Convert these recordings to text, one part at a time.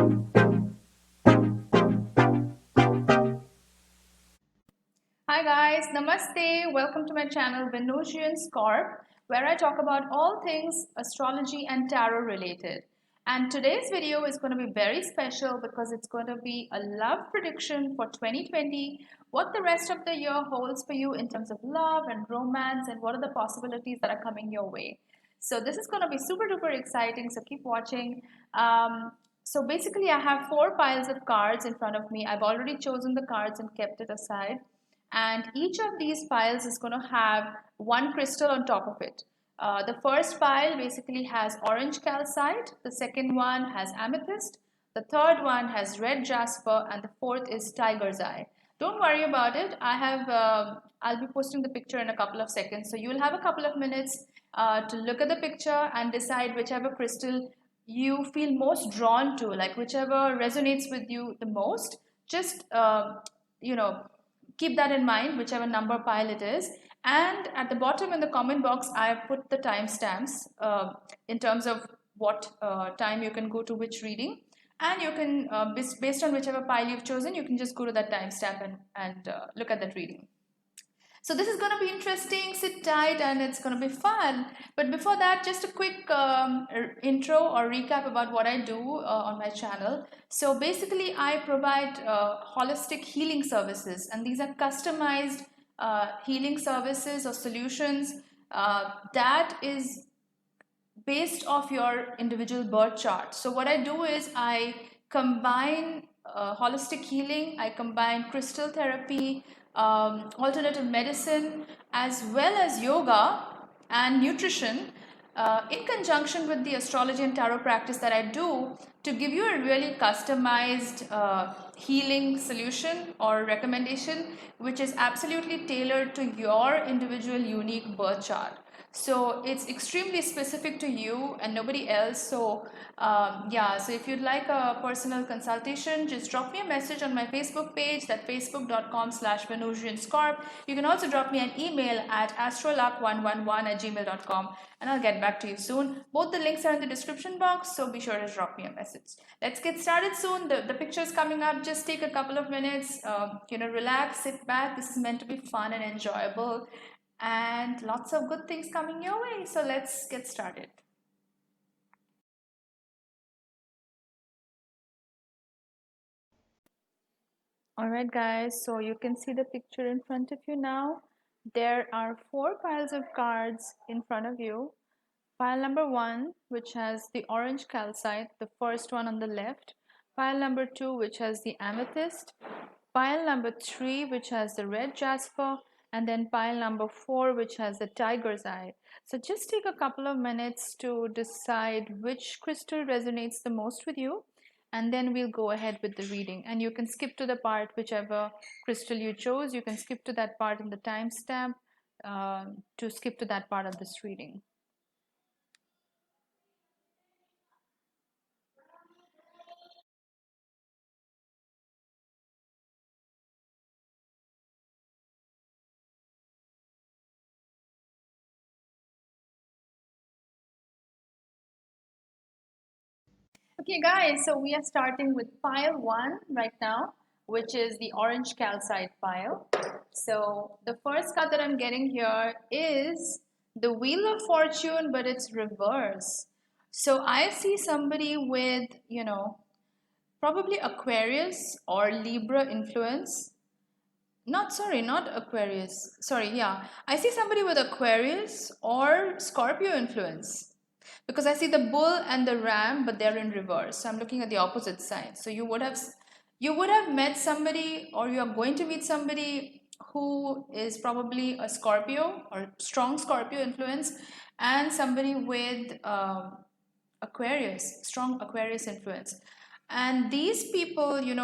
Hi guys, Namaste. Welcome to my channel Venusian Scorp, where I talk about all things astrology and tarot related. And today's video is going to be very special because it's going to be a love prediction for 2020, what the rest of the year holds for you in terms of love and romance, and what are the possibilities that are coming your way. So this is going to be super duper exciting, so keep watching. So basically, I have four piles of cards in front of me. I've already chosen the cards and kept it aside, and each of these piles is going to have one crystal on top of it. The first pile basically has orange calcite, the second one has amethyst, the third one has red jasper, and the fourth is tiger's eye. Don't worry about it. I'll be posting the picture in a couple of seconds, so you'll have a couple of minutes to look at the picture and decide whichever crystal you feel most drawn to, like whichever resonates with you the most. Just you know keep that in mind, whichever number pile it is. And at the bottom in the comment box, I have put the timestamps in terms of what time you can go to which reading. And you can, based on whichever pile you've chosen, you can just go to that timestamp and look at that reading. So this is going to be interesting. Sit tight and it's going to be fun. But before that, just a quick intro or recap about what I do on my channel. So basically, I provide holistic healing services, and these are customized healing services or solutions that is based off your individual birth chart. So what I do is I combine holistic healing, I combine crystal therapy, alternative medicine, as well as yoga and nutrition in conjunction with the astrology and tarot practice that I do to give you a really customized healing solution or recommendation, which is absolutely tailored to your individual unique birth chart. So it's extremely specific to you and nobody else. So yeah, so if you'd like a personal consultation, just drop me a message on my Facebook page, that facebook.com/venusianscorp. You can also drop me an email at astroluck111@gmail.com, and I'll get back to you soon. Both the links are in the description box, so be sure to drop me a message. Let's get started soon. The picture is coming up. Just take a couple of minutes, relax, sit back. This is meant to be fun and enjoyable, and lots of good things coming your way. So let's get started. Alright guys, so you can see the picture in front of you now. There are four piles of cards in front of you. Pile number 1, which has the orange calcite, the first one on the left. Pile number 2, which has the amethyst. Pile number 3, which has the red jasper. And then pile number 4, which has the tiger's eye. So just take a couple of minutes to decide which crystal resonates the most with you, and then we'll go ahead with the reading. And you can skip to the part, whichever crystal you chose, you can skip to that part in the timestamp to skip to that part of this reading. Okay, guys, so we are starting with pile 1 right now, which is the orange calcite pile. So the first card that I'm getting here is the Wheel of Fortune, but it's reverse. So I see somebody with, probably Aquarius or Libra influence. Not Aquarius. Sorry, yeah. I see somebody with Aquarius or Scorpio influence, because I see the bull and the ram, but they're in reverse. So I'm looking at the opposite side. So you would have met somebody, or you are going to meet somebody who is probably a Scorpio or strong Scorpio influence, and somebody with Aquarius, strong Aquarius influence. And these people, you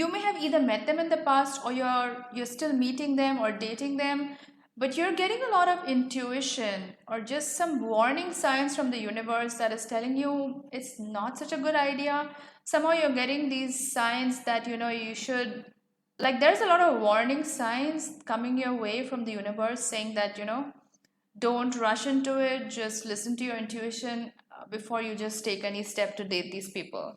may have either met them in the past, or you're still meeting them or dating them, but you're getting a lot of intuition or just some warning signs from the universe that is telling you it's not such a good idea. Somehow you're getting these signs that you should, like, there's a lot of warning signs coming your way from the universe saying that don't rush into it, just listen to your intuition. before you just take any step to date these people.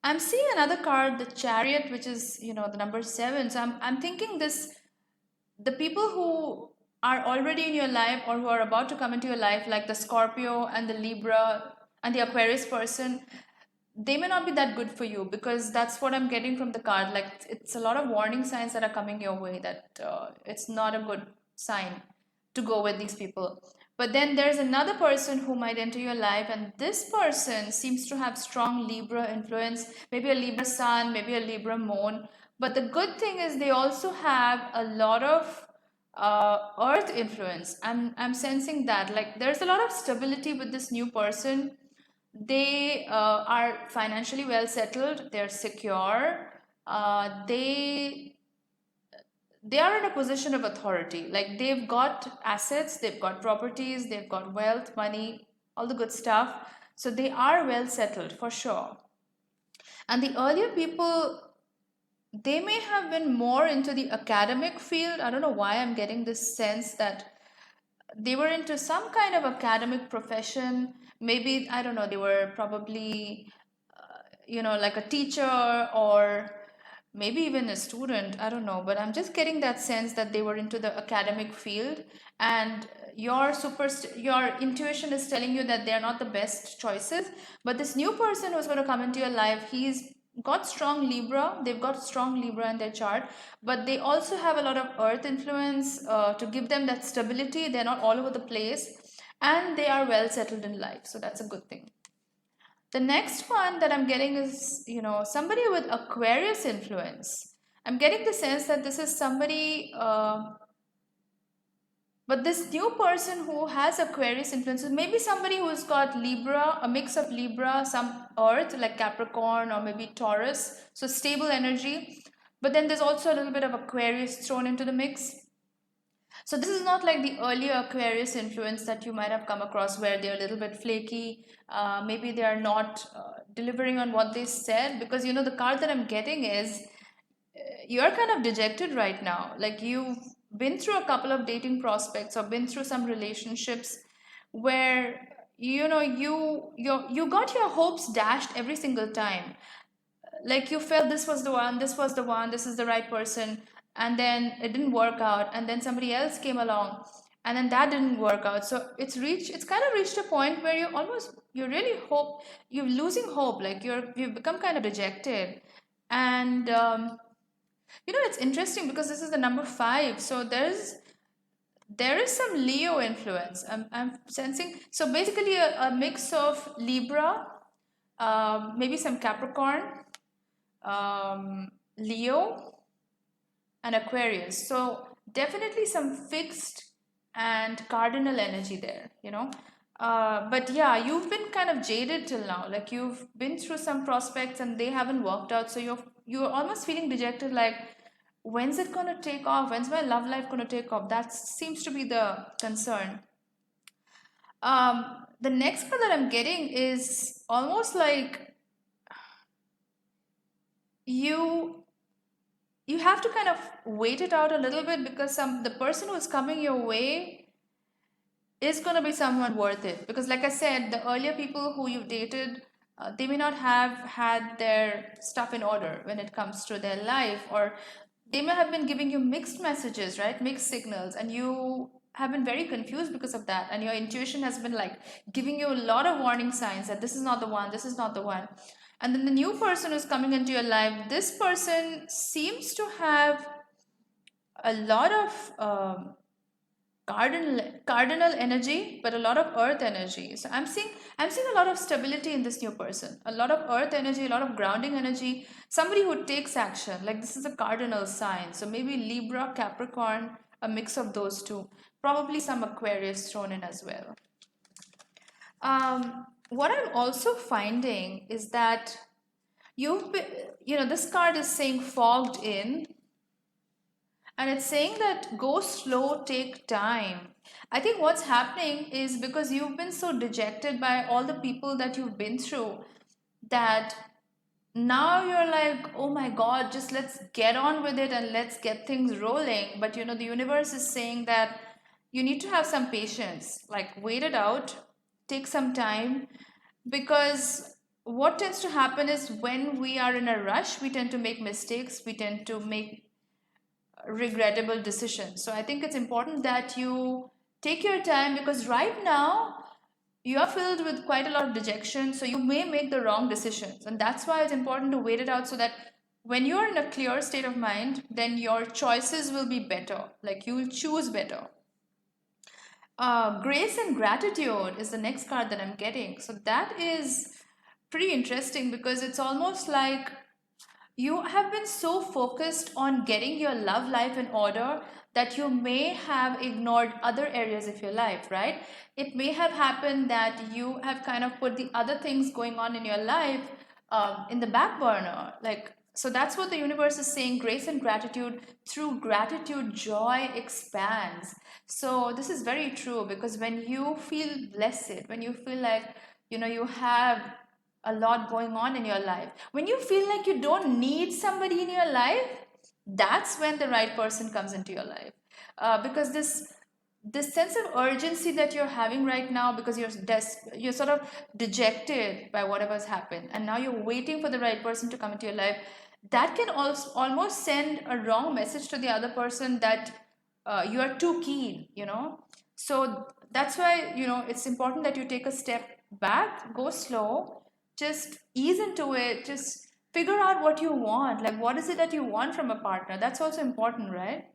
I'm seeing another card, the Chariot, which is, the number 7. So I'm thinking this, the people who are already in your life or who are about to come into your life, like the Scorpio and the Libra and the Aquarius person, they may not be that good for you, because that's what I'm getting from the card. Like, it's a lot of warning signs that are coming your way, that it's not a good sign to go with these people. But then there's another person who might enter your life, and this person seems to have strong Libra influence, maybe a Libra sun, maybe a Libra moon. But the good thing is they also have a lot of earth influence. I'm sensing that, like, there's a lot of stability with this new person. They are financially well settled, they're secure, they are in a position of authority. Like, they've got assets, they've got properties, they've got wealth, money, all the good stuff. So they are well settled for sure. And the earlier people, they may have been more into the academic field. I don't know why I'm getting this sense that they were into some kind of academic profession. Maybe, I don't know, they were probably, like a teacher, or maybe even a student. I don't know, but I'm just getting that sense that they were into the academic field, and your intuition is telling you that they're not the best choices. But this new person who's going to come into your life, he's got strong Libra. They've got strong Libra in their chart, but they also have a lot of earth influence to give them that stability. They're not all over the place, and they are well settled in life, so that's a good thing. The next one that I'm getting is, somebody with Aquarius influence. I'm getting the sense that this is somebody, but this new person who has Aquarius influence is maybe somebody who's got Libra, a mix of Libra, some Earth like Capricorn or maybe Taurus, so stable energy. But then there's also a little bit of Aquarius thrown into the mix. So this is not like the earlier Aquarius influence that you might have come across, where they're a little bit flaky. Maybe they are not delivering on what they said, because the card that I'm getting is you're kind of dejected right now. Like, you've been through a couple of dating prospects or been through some relationships where you got your hopes dashed every single time. Like, you felt this was the one, this was the one, this is the right person, and then it didn't work out, and then somebody else came along, and then that didn't work out. So it's kind of reached a point where you really hope, you're losing hope, like you've become kind of dejected. And it's interesting because this is the number 5, so there is some Leo influence. I'm sensing, so basically a mix of Libra, maybe some Capricorn, Leo, and Aquarius. So definitely some fixed and cardinal energy there, but yeah, you've been kind of jaded till now. Like, you've been through some prospects and they haven't worked out, so you're almost feeling dejected, like, when's it going to take off, when's my love life going to take off? That seems to be the concern. The next card that I'm getting is almost like you have to kind of wait it out a little bit, because the person who is coming your way is going to be someone worth it. Because, like I said, the earlier people who you've dated, they may not have had their stuff in order when it comes to their life, or they may have been giving you mixed messages, right? Mixed signals, and you have been very confused because of that. And your intuition has been like giving you a lot of warning signs that this is not the one, this is not the one. And then the new person who's coming into your life, this person seems to have a lot of cardinal energy, but a lot of earth energy. So I'm seeing a lot of stability in this new person, a lot of earth energy, a lot of grounding energy, somebody who takes action. Like, this is a cardinal sign, so maybe Libra, Capricorn, a mix of those two, probably some Aquarius thrown in as well. What I'm also finding is that you've been, this card is saying fogged in, and it's saying that go slow, take time. I think what's happening is because you've been so dejected by all the people that you've been through, that now you're like, oh my God, just let's get on with it and let's get things rolling. But the universe is saying that you need to have some patience, like, wait it out. take some time, because what tends to happen is when we are in a rush, we tend to make mistakes, we tend to make regrettable decisions. So I think it's important that you take your time, because right now you are filled with quite a lot of dejection, so you may make the wrong decisions, and that's why it's important to wait it out, so that when you're in a clear state of mind, then your choices will be better, like you will choose better. Grace and gratitude is the next card that I'm getting. So that is pretty interesting, because it's almost like you have been so focused on getting your love life in order that you may have ignored other areas of your life, right? It may have happened that you have kind of put the other things going on in your life in the back burner. Like, so that's what the universe is saying. Grace and gratitude, through gratitude, joy expands. So this is very true, because when you feel blessed, when you feel like, you have a lot going on in your life, when you feel like you don't need somebody in your life, that's when the right person comes into your life. Because this sense of urgency that you're having right now, because you're sort of dejected by whatever's happened, and now you're waiting for the right person to come into your life, that can also almost send a wrong message to the other person that you are too keen. So that's why it's important that you take a step back, go slow, just ease into it, just figure out what you want, like what is it that you want from a partner. That's also important, right?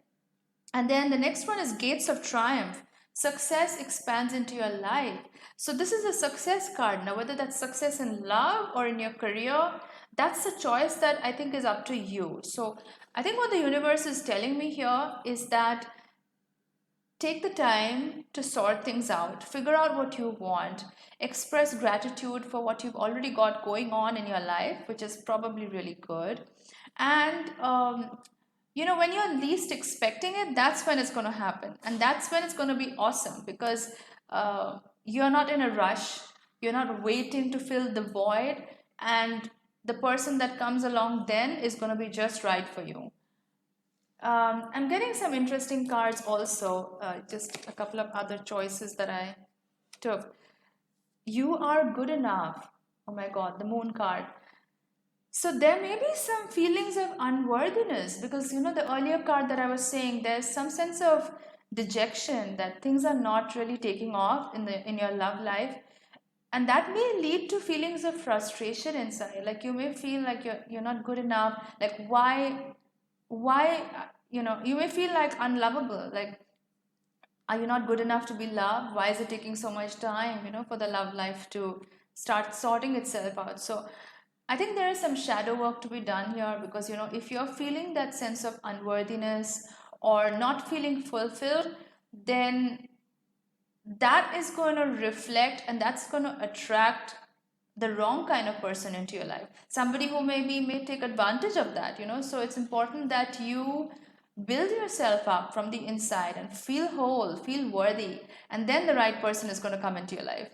And then the next one is gates of triumph. Success expands into your life. So this is a success card. Now, whether that's success in love or in your career, that's a choice that I think is up to you. So I think what the universe is telling me here is that take the time to sort things out, figure out what you want, express gratitude for what you've already got going on in your life, which is probably really good. And when you're least expecting it, that's when it's going to happen, and that's when it's going to be awesome, because you're not in a rush, you're not waiting to fill the void, and the person that comes along then is going to be just right for you. I'm getting some interesting cards also, just a couple of other choices that I took. You are good enough. Oh my god, the moon card. So there may be some feelings of unworthiness, because the earlier card that I was saying, there's some sense of dejection that things are not really taking off in your love life, and that may lead to feelings of frustration inside. Like you may feel like you're not good enough. Like why you may feel like unlovable. Like, are you not good enough to be loved? Why is it taking so much time for the love life to start sorting itself out? So I think there is some shadow work to be done here, because if you're feeling that sense of unworthiness or not feeling fulfilled, then that is going to reflect, and that's going to attract the wrong kind of person into your life. Somebody who maybe may take advantage of that. So it's important that you build yourself up from the inside and feel whole, feel worthy, and then the right person is going to come into your life.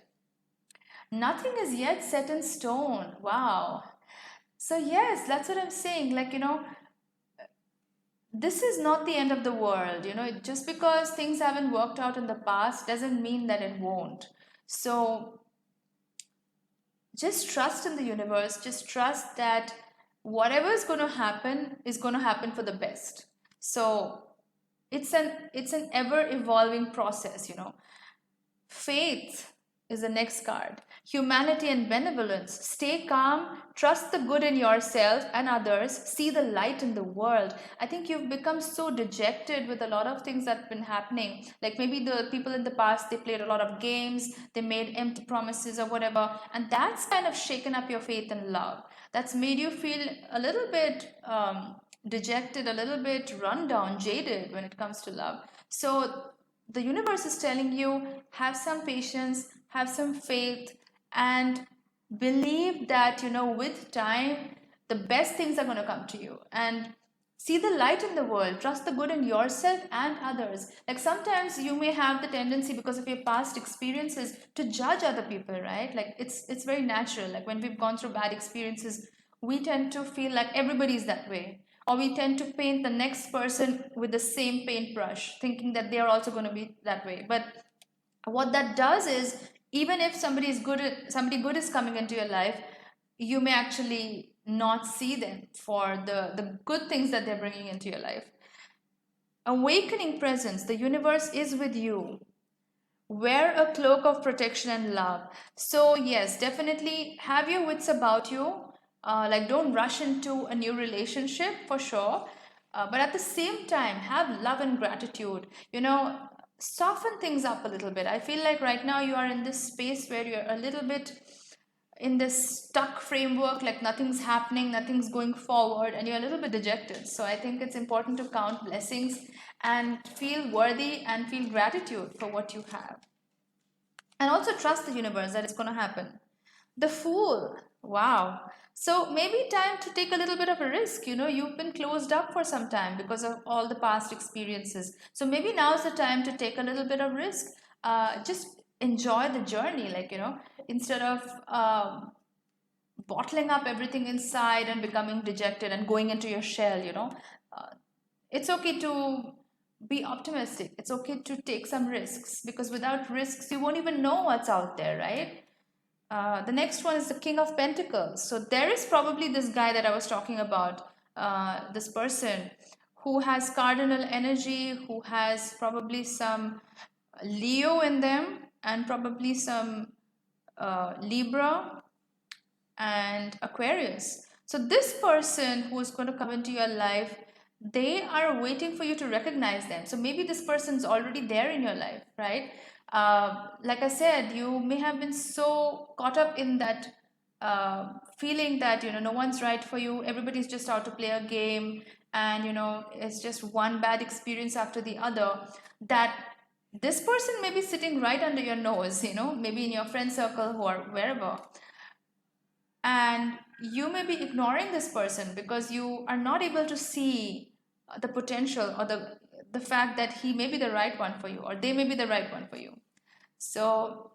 Nothing is yet set in stone. Wow. So yes, that's what I'm saying. Like, this is not the end of the world. Just because things haven't worked out in the past doesn't mean that it won't. So just trust in the universe, just trust that whatever is going to happen for the best. So it's an ever evolving process. Faith is the next card. Humanity and benevolence. Stay calm, trust the good in yourself and others, see the light in the world. I think you've become so dejected with a lot of things that have been happening. Like maybe the people in the past, they played a lot of games, they made empty promises or whatever, and that's kind of shaken up your faith in love. That's made you feel a little bit dejected, a little bit run down, jaded when it comes to love. So the universe is telling you, have some patience, have some faith, and believe that with time the best things are going to come to you. And see the light in the world, trust the good in yourself and others. Like sometimes you may have the tendency, because of your past experiences, to judge other people, right? Like it's very natural. Like when we've gone through bad experiences, we tend to feel like everybody's that way, or we tend to paint the next person with the same paintbrush, thinking that they are also going to be that way. But what that does is even if somebody good is coming into your life, you may actually not see them for the good things that they're bringing into your life. Awakening presence, the universe is with you. Wear a cloak of protection and love. So yes, definitely have your wits about you. Like, don't rush into a new relationship for sure, but at the same time have love and gratitude. Soften things up a little bit. I feel like right now you are in this space where you're a little bit in this stuck framework, like nothing's happening, nothing's going forward, and you're a little bit dejected. So I think it's important to count blessings and feel worthy and feel gratitude for what you have. And also trust the universe that it's going to happen. The Fool, wow. So maybe time to take a little bit of a risk. You've been closed up for some time because of all the past experiences. So maybe now's the time to take a little bit of risk. Just enjoy the journey, instead of bottling up everything inside and becoming dejected and going into your shell. It's okay to be optimistic. It's okay to take some risks, because without risks, you won't even know what's out there, right? The next one is the King of Pentacles. So there is probably this guy that I was talking about, this person who has cardinal energy, who has probably some Leo in them, and probably some Libra and Aquarius. So this person who is going to come into your life, they are waiting for you to recognize them. So maybe this person's already there in your life, right? Like I said, you may have been so caught up in that feeling that no one's right for you. Everybody's just out to play a game, and it's just one bad experience after the other. That this person may be sitting right under your nose, maybe in your friend circle or wherever, and you may be ignoring this person because you are not able to see the potential, or the fact that he may be the right one for you, or they may be the right one for you. So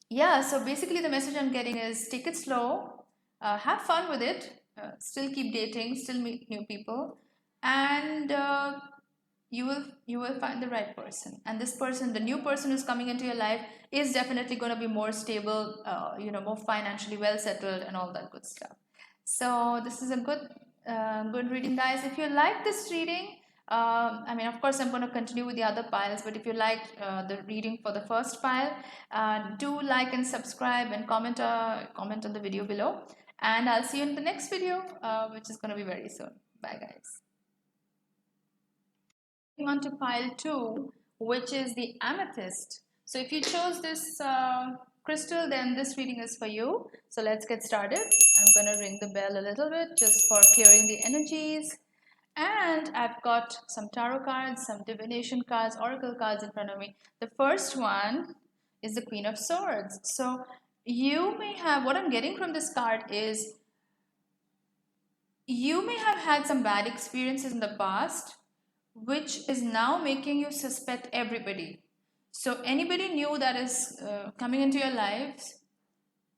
yeah, so basically the message I'm getting is take it slow, have fun with it, still keep dating, still meet new people, and you will find the right person. And this person, the new person who's coming into your life, is definitely going to be more stable, more financially well settled and all that good stuff. So this is a good reading, guys. If you like this reading, I mean, of course I'm going to continue with the other piles, but if you liked the reading for the first pile, do like and subscribe and comment on the video below, and I'll see you in the next video, which is going to be very soon. Bye, guys. On to pile 2, which is the amethyst. So if you chose this crystal, then this reading is for you. So let's get started. I'm going to ring the bell a little bit just for clearing the energies. And I've got some tarot cards, some divination cards, oracle cards in front of me. The first one is the Queen of Swords. So you may have, what I'm getting from this card is, you may have had some bad experiences in the past, which is now making you suspect everybody. So anybody new that is coming into your lives,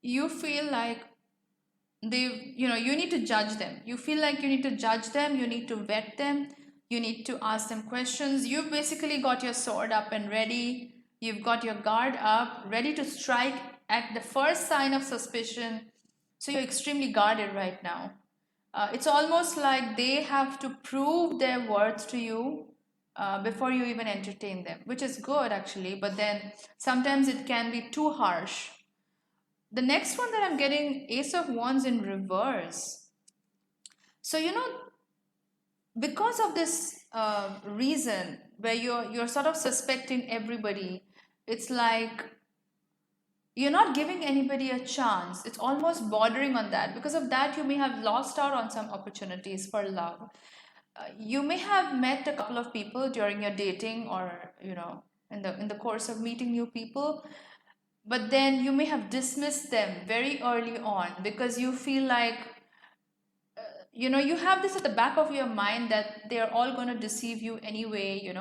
you feel like you need to judge them. You feel like you need to judge them, you need to vet them, you need to ask them questions. You've basically got your sword up and ready. You've got your guard up, ready to strike at the first sign of suspicion. So you're extremely guarded right now. It's almost like they have to prove their worth to you before you even entertain them, which is good actually, but then sometimes it can be too harsh. The next one that I'm getting, Ace of Wands in reverse. So, because of this reason where you're sort of suspecting everybody, it's like you're not giving anybody a chance. It's almost bordering on that. Because of that, you may have lost out on some opportunities for love. You may have met a couple of people during your dating, or in the course of meeting new people, but then you may have dismissed them very early on because you feel like you have this at the back of your mind that they're all going to deceive you anyway.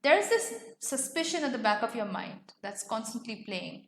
There's this suspicion at the back of your mind that's constantly playing.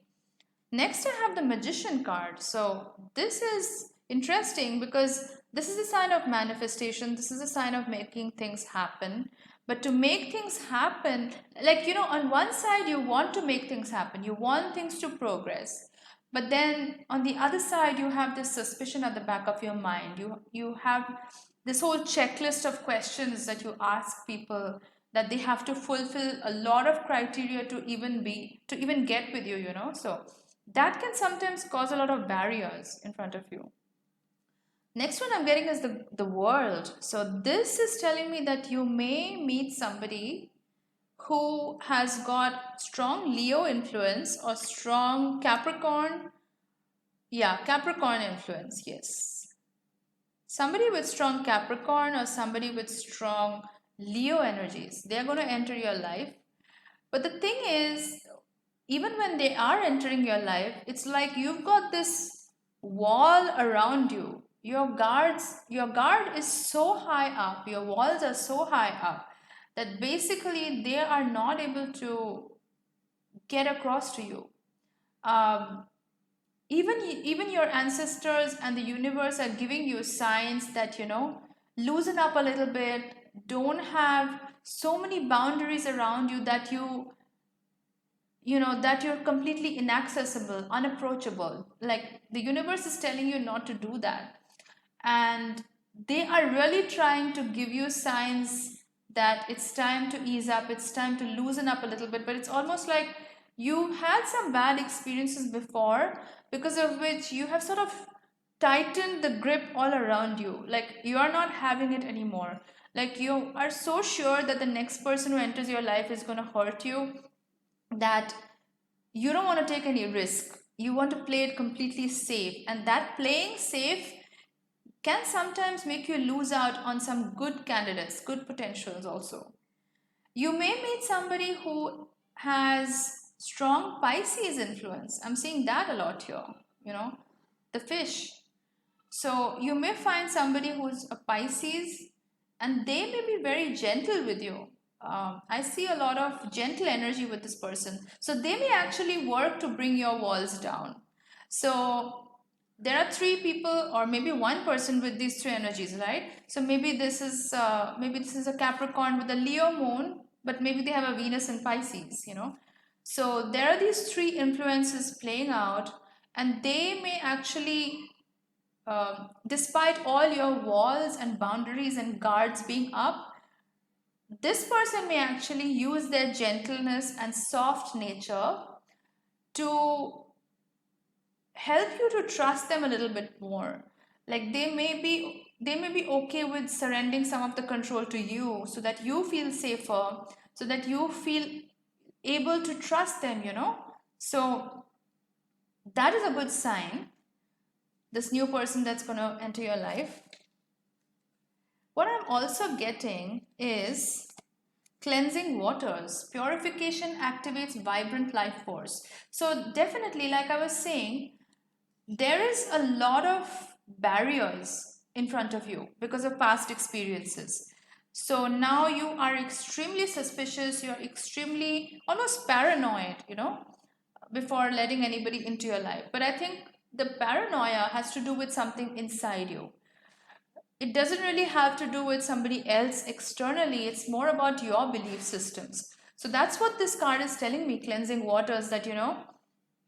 Next, I have the Magician card. So this is interesting because this is a sign of manifestation. This is a sign of making things happen. But to make things happen, like, on one side, you want to make things happen, you want things to progress. But then on the other side, you have this suspicion at the back of your mind. You have this whole checklist of questions that you ask people, that they have to fulfill a lot of criteria to even get with you. So that can sometimes cause a lot of barriers in front of you. Next one I'm getting is the world. So this is telling me that you may meet somebody who has got strong Leo influence or strong Capricorn. Yeah, Capricorn influence, yes. Somebody with strong Capricorn or somebody with strong Leo energies, they're going to enter your life. But the thing is, even when they are entering your life, it's like you've got this wall around you. Your guard is so high up, your walls are so high up that basically they are not able to get across to you. Um, even your ancestors and the universe are giving you signs that, loosen up a little bit, don't have so many boundaries around you that that you're completely inaccessible, unapproachable. Like the universe is telling you not to do that. And they are really trying to give you signs that it's time to ease up, it's time to loosen up a little bit. But it's almost like you had some bad experiences before, because of which you have sort of tightened the grip all around you. Like you are not having it anymore. Like you are so sure that the next person who enters your life is going to hurt you, that you don't want to take any risk. You want to play it completely safe. And that playing safe can sometimes make you lose out on some good candidates, good potentials also. You may meet somebody who has strong Pisces influence. I'm seeing that a lot here, the fish. So you may find somebody who's a Pisces and they may be very gentle with you. I see a lot of gentle energy with this person. So they may actually work to bring your walls down. So there are three people or maybe one person with these three energies, right? So maybe this is a Capricorn with a Leo moon, but maybe they have a Venus in Pisces. So there are these three influences playing out, and they may actually, despite all your walls and boundaries and guards being up, this person may actually use their gentleness and soft nature to help you to trust them a little bit more. Like they may be okay with surrendering some of the control to you, so that you feel safer, so that you feel able to trust them. So that is a good sign, this new person that's going to enter your life. What I'm also getting is cleansing waters. Purification activates vibrant life force. So definitely, like I was saying, there is a lot of barriers in front of you because of past experiences. So now you are extremely suspicious, you're extremely almost paranoid, before letting anybody into your life. But I think the paranoia has to do with something inside you. It doesn't really have to do with somebody else externally, it's more about your belief systems. So that's what this card is telling me, cleansing waters, that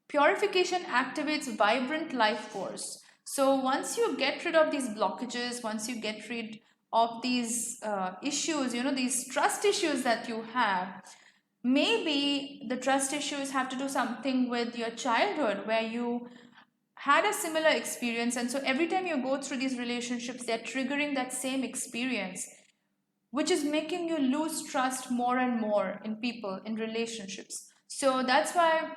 purification activates vibrant life force. So once you get rid of these blockages, once you get rid of these issues, these trust issues that you have, maybe the trust issues have to do something with your childhood, where you had a similar experience, and so every time you go through these relationships, they're triggering that same experience, which is making you lose trust more and more in people, in relationships. So that's why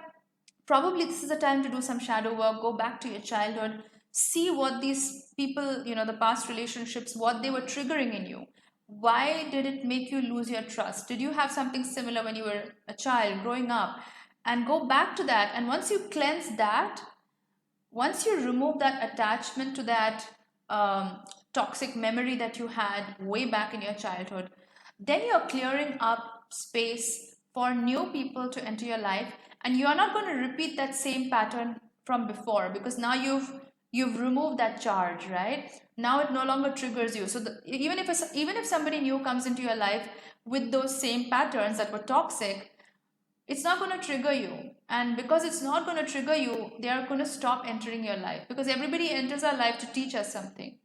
probably this is the time to do some shadow work, go back to your childhood, see what these people, the past relationships, what they were triggering in you. Why did it make you lose your trust? Did you have something similar when you were a child growing up? And go back to that. And once you cleanse that, once you remove that attachment to that toxic memory that you had way back in your childhood, then you're clearing up space for new people to enter your life, and you are not going to repeat that same pattern from before, because now you've you've removed that charge, right? Now it no longer triggers you. So even if somebody new comes into your life with those same patterns that were toxic, it's not going to trigger you. And because it's not going to trigger you, they are going to stop entering your life, because everybody enters our life to teach us something,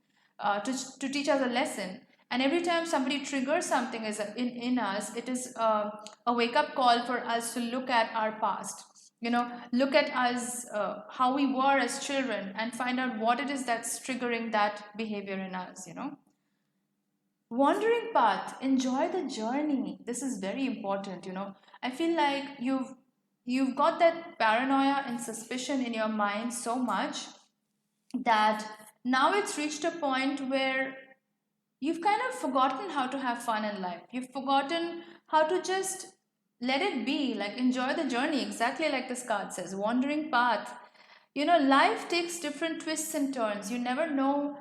to teach us a lesson. And every time somebody triggers something in us, it is a wake-up call for us to look at our past, look at us, how we were as children, and find out what it is that's triggering that behavior in us. Wandering path, enjoy the journey. This is very important. I feel like you've got that paranoia and suspicion in your mind so much that now it's reached a point where you've kind of forgotten how to have fun in life. You've forgotten how to just let it be, like enjoy the journey, exactly like this card says, wandering path. Life takes different twists and turns. You never know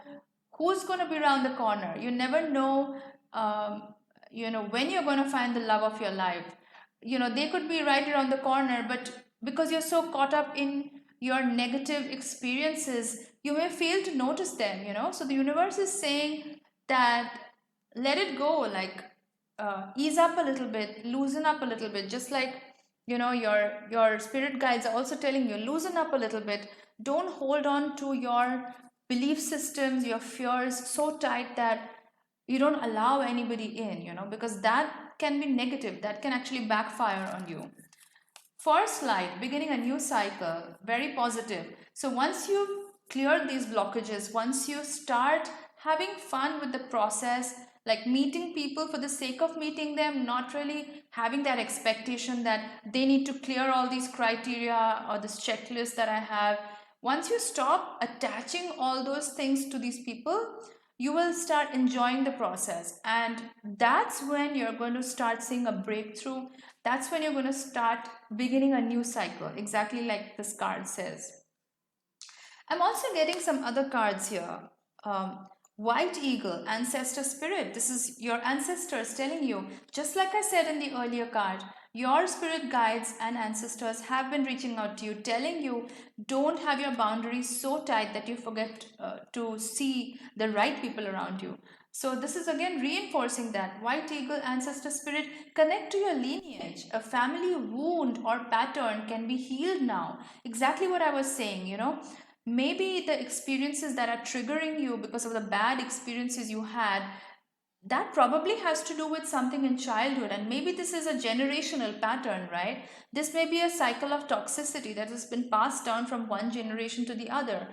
who's going to be around the corner. You never know, when you're going to find the love of your life. They could be right around the corner, but because you're so caught up in your negative experiences, you may fail to notice them. So the universe is saying that let it go, like ease up a little bit, loosen up a little bit, just like your spirit guides are also telling you, loosen up a little bit. Don't hold on to your belief systems, your fears so tight that you don't allow anybody in, because that can be negative, that can actually backfire on you. First light, beginning a new cycle, very positive. So once you've cleared these blockages, once you start having fun with the process, like meeting people for the sake of meeting them, not really having that expectation that they need to clear all these criteria or this checklist that I have. Once you stop attaching all those things to these people, you will start enjoying the process. And that's when you're going to start seeing a breakthrough. That's when you're going to start beginning a new cycle, exactly like this card says. I'm also getting some other cards here. White Eagle, Ancestor Spirit. This is your ancestors telling you, just like I said in the earlier card, your spirit guides and ancestors have been reaching out to you, telling you don't have your boundaries so tight that you forget to see the right people around you. So this is again reinforcing that. White Eagle, Ancestor Spirit, connect to your lineage. A family wound or pattern can be healed now. Exactly what I was saying. Maybe the experiences that are triggering you because of the bad experiences you had, that probably has to do with something in childhood, and maybe this is a generational pattern, right? This may be a cycle of toxicity that has been passed down from one generation to the other,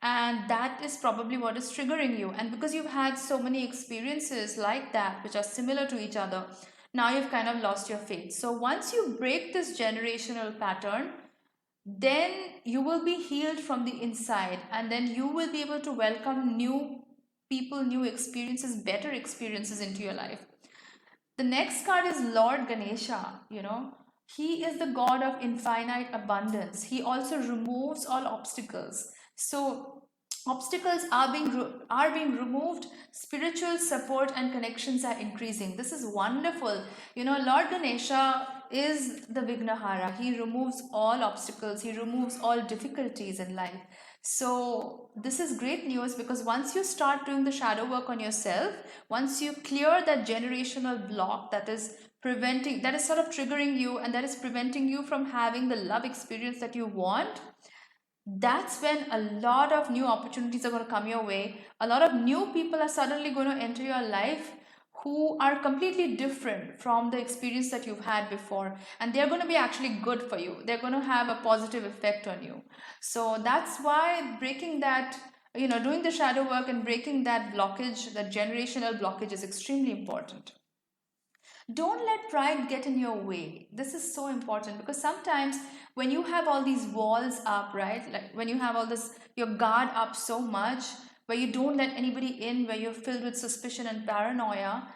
and that is probably what is triggering you. And because you've had so many experiences like that which are similar to each other, now you've kind of lost your faith. So once you break this generational pattern, then you will be healed from the inside, and then you will be able to welcome new people, new experiences, better experiences into your life. The next card is Lord Ganesha. He is the god of infinite abundance. He also removes all obstacles. So obstacles are being removed, spiritual support and connections are increasing. This is wonderful. Lord Ganesha is the Vignahara. He removes all obstacles, he removes all difficulties in life. So this is great news, because once you start doing the shadow work on yourself, once you clear that generational block that is sort of triggering you, and that is preventing you from having the love experience that you want, that's when a lot of new opportunities are going to come your way. A lot of new people are suddenly going to enter your life who are completely different from the experience that you've had before, and they're going to be actually good for you. They're going to have a positive effect on you. So that's why breaking that, doing the shadow work and breaking that blockage, that generational blockage, is extremely important. Don't let pride get in your way. This is so important, because sometimes when you have all these walls up, right, like when you have all this, your guard up so much, where you don't let anybody in, where you're filled with suspicion and paranoia,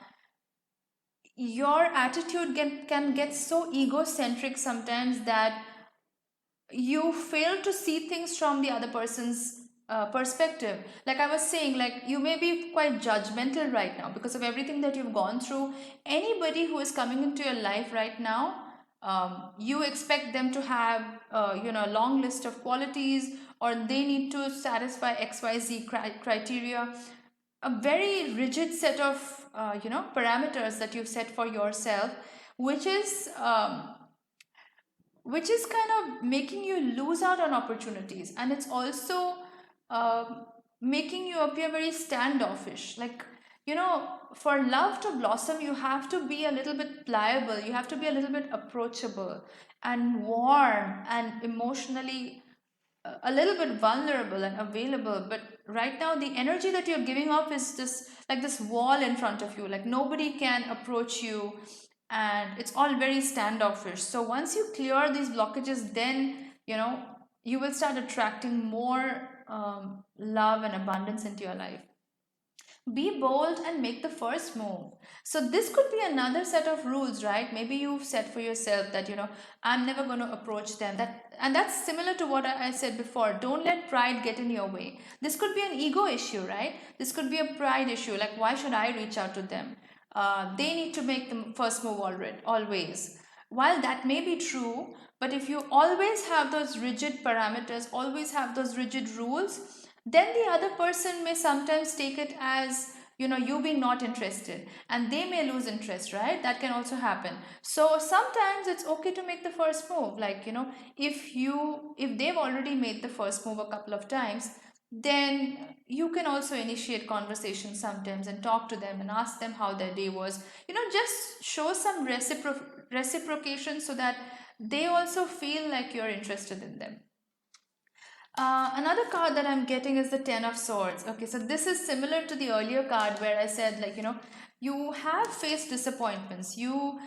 your attitude can get so egocentric sometimes that you fail to see things from the other person's perspective. Like I was saying, like you may be quite judgmental right now because of everything that you've gone through. Anybody who is coming into your life right now, You expect them to have a long list of qualities, or they need to satisfy XYZ criteria, a very rigid set of parameters that you've set for yourself, which is kind of making you lose out on opportunities, and it's also making you appear very standoffish. Like, for love to blossom, you have to be a little bit pliable, you have to be a little bit approachable and warm and emotionally a little bit vulnerable and available. But right now the energy that you're giving off is just like this wall in front of you, like nobody can approach you, and it's all very standoffish. So once you clear these blockages, then you will start attracting more love and abundance into your life. Be bold and make the first move. So this could be another set of rules, right? Maybe you've set for yourself that I'm never going to approach them. That's similar to what I said before. Don't let pride get in your way. This could be an ego issue, right? This could be a pride issue, like why should I reach out to them? They need to make the first move already, always. While that may be true, but if you always have those rigid parameters, always have those rigid rules, then the other person may sometimes take it as you being not interested, and they may lose interest, right? That can also happen. So sometimes it's okay to make the first move. Like, if they've already made the first move a couple of times, then you can also initiate conversation sometimes and talk to them and ask them how their day was. Just show some reciprocation so that they also feel like you're interested in them. Another card that I'm getting is the Ten of Swords. Okay, so this is similar to the earlier card where I said, like, you have faced disappointments. You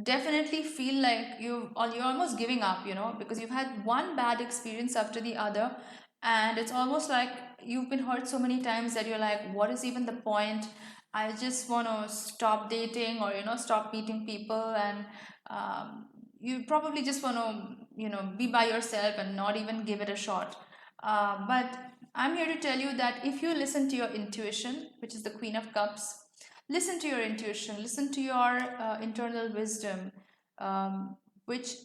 definitely feel like you're almost giving up, because you've had one bad experience after the other, and it's almost like you've been hurt so many times that you're like, what is even the point? I just want to stop dating, or stop meeting people, and you probably just want to be by yourself and not even give it a shot. But I'm here to tell you that if you listen to your intuition, which is the Queen of Cups, listen to your intuition, listen to your internal wisdom, which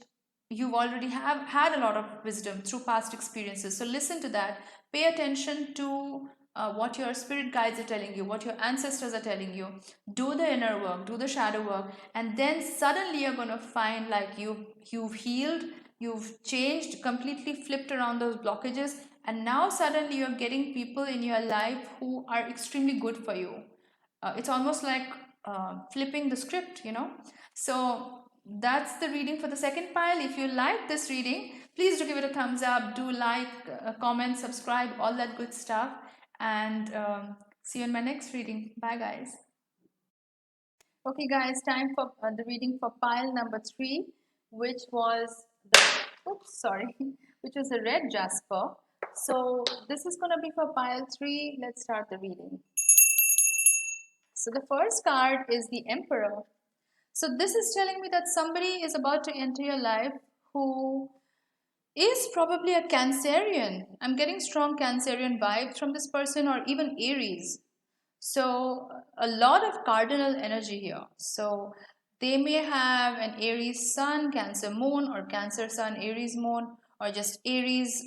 you've already have had a lot of wisdom through past experiences. So listen to that. Pay attention to what your spirit guides are telling you, what your ancestors are telling you. Do the inner work, do the shadow work, and then suddenly you're going to find like you've healed, you've changed, completely flipped around those blockages, and now suddenly you're getting people in your life who are extremely good for you. It's almost like flipping the script. So that's the reading for the second pile. If you like this reading, please do give it a thumbs up, do like, comment, subscribe, all that good stuff, and see you in my next reading. Bye, guys. Okay, guys, time for the reading for pile number 3, which was which was the red jasper. So this is going to be for pile 3. Let's start the reading. So the first card is the Emperor. So this is telling me that somebody is about to enter your life who is probably a Cancerian. I'm getting strong Cancerian vibes from this person, or even Aries. So a lot of cardinal energy here. So they may have an Aries sun, Cancer moon, or Cancer sun, Aries moon, or just Aries,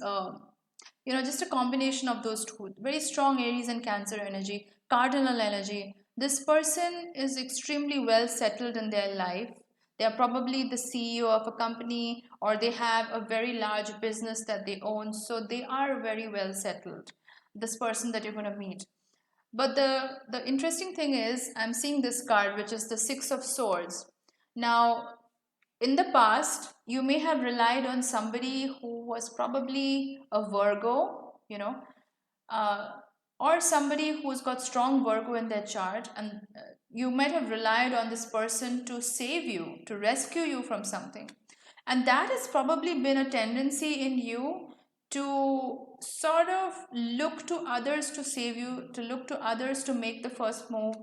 just a combination of those two. Very strong Aries and Cancer energy, cardinal energy. This person is extremely well settled in their life. They are probably the CEO of a company, or they have a very large business that they own. So they are very well settled, this person that you're going to meet. But the interesting thing is, I'm seeing this card, which is the Six of Swords. Now, in the past, you may have relied on somebody who was probably a Virgo, or somebody who's got strong Virgo in their chart, and you might have relied on this person to save you, to rescue you from something. And that has probably been a tendency in you to sort of look to others to save you, to look to others to make the first move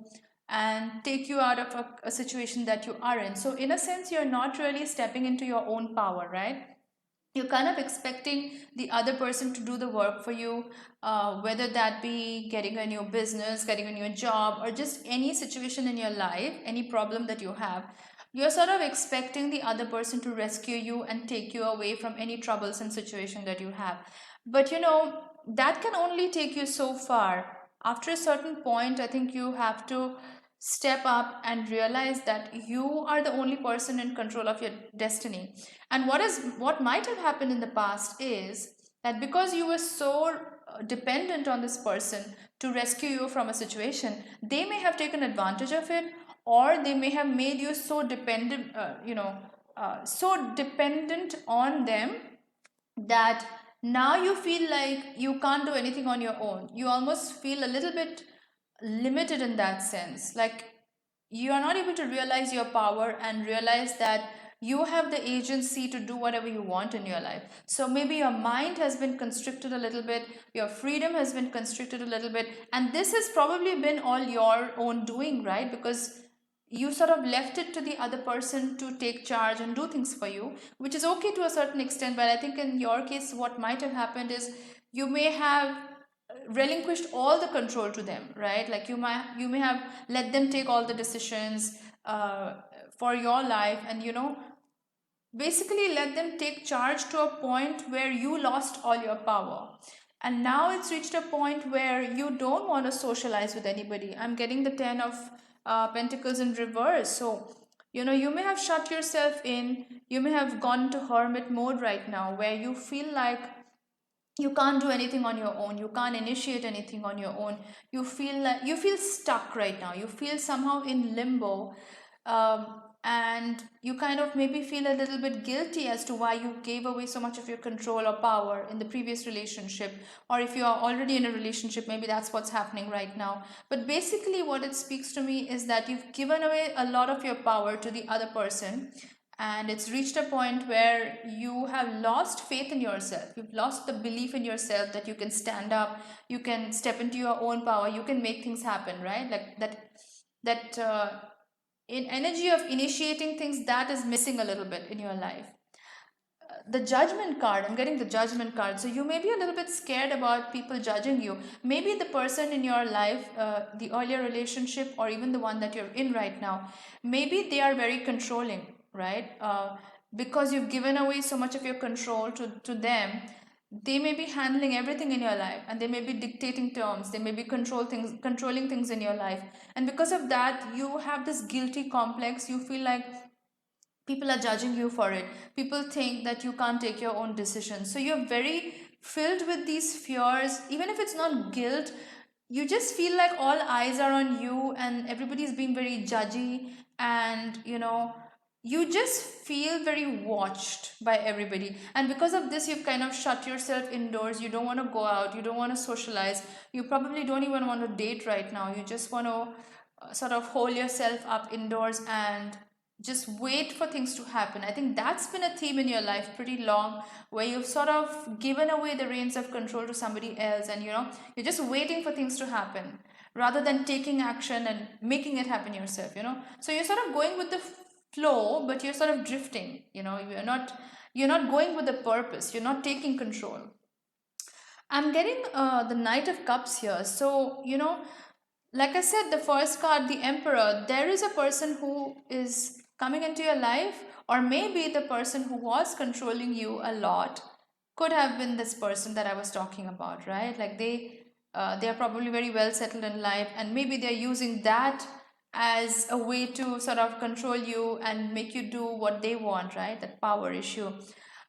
and take you out of a situation that you are in. So in a sense, you're not really stepping into your own power, right? You're kind of expecting the other person to do the work for you, whether that be getting a new business, getting a new job, or just any situation in your life, any problem that you have. You're sort of expecting the other person to rescue you and take you away from any troublesome situation that you have. But that can only take you so far. After a certain point, I think you have to step up and realize that you are the only person in control of your destiny. And what might have happened in the past is that because you were so dependent on this person to rescue you from a situation, they may have taken advantage of it, or they may have made you so dependent, so dependent on them that now you feel like you can't do anything on your own. You almost feel a little bit limited in that sense, like you are not able to realize your power and realize that you have the agency to do whatever you want in your life. So maybe your mind has been constricted a little bit, your freedom has been constricted a little bit, and this has probably been all your own doing, right? Because you sort of left it to the other person to take charge and do things for you, which is okay to a certain extent. But I think in your case, what might have happened is you may have relinquished all the control to them, right? Like you may have let them take all the decisions for your life, and basically let them take charge to a point where you lost all your power. And now it's reached a point where you don't want to socialize with anybody. I'm getting the 10 of pentacles in reverse. So you may have shut yourself in, you may have gone to hermit mode right now, where you feel like you can't do anything on your own, you can't initiate anything on your own. You feel stuck right now, you feel somehow in limbo. And you kind of maybe feel a little bit guilty as to why you gave away so much of your control or power in the previous relationship, or if you are already in a relationship, maybe that's what's happening right now. But basically what it speaks to me is that you've given away a lot of your power to the other person, and it's reached a point where you have lost faith in yourself, you've lost the belief in yourself that you can stand up, you can step into your own power, you can make things happen, right? Like that in energy of initiating things, that is missing a little bit in your life. The judgment card, I'm getting the judgment card. So you may be a little bit scared about people judging you. Maybe the person in your life, the earlier relationship, or even the one that you're in right now, maybe they are very controlling, right? Because you've given away so much of your control to them. They may be handling everything in your life, and they may be dictating terms, they may be controlling things in your life. And because of that, you have this guilty complex. You feel like people are judging you for it, people think that you can't take your own decisions, so you're very filled with these fears. Even if it's not guilt, you just feel like all eyes are on you and everybody's being very judgy, and you just feel very watched by everybody. And because of this, you've kind of shut yourself indoors. You don't want to go out, you don't want to socialize, you probably don't even want to date right now. You just want to sort of hold yourself up indoors and just wait for things to happen. I think that's been a theme in your life pretty long, where you've sort of given away the reins of control to somebody else, and you're just waiting for things to happen rather than taking action and making it happen yourself. So you're sort of going with the flow, but you're sort of drifting. You're not going with the purpose, you're not taking control. I'm getting the Knight of Cups here. So like I said, the first card, the Emperor, there is a person who is coming into your life, or maybe the person who was controlling you a lot could have been this person that I was talking about, right? Like they are probably very well settled in life, and maybe they're using that as a way to sort of control you and make you do what they want, right? That power issue.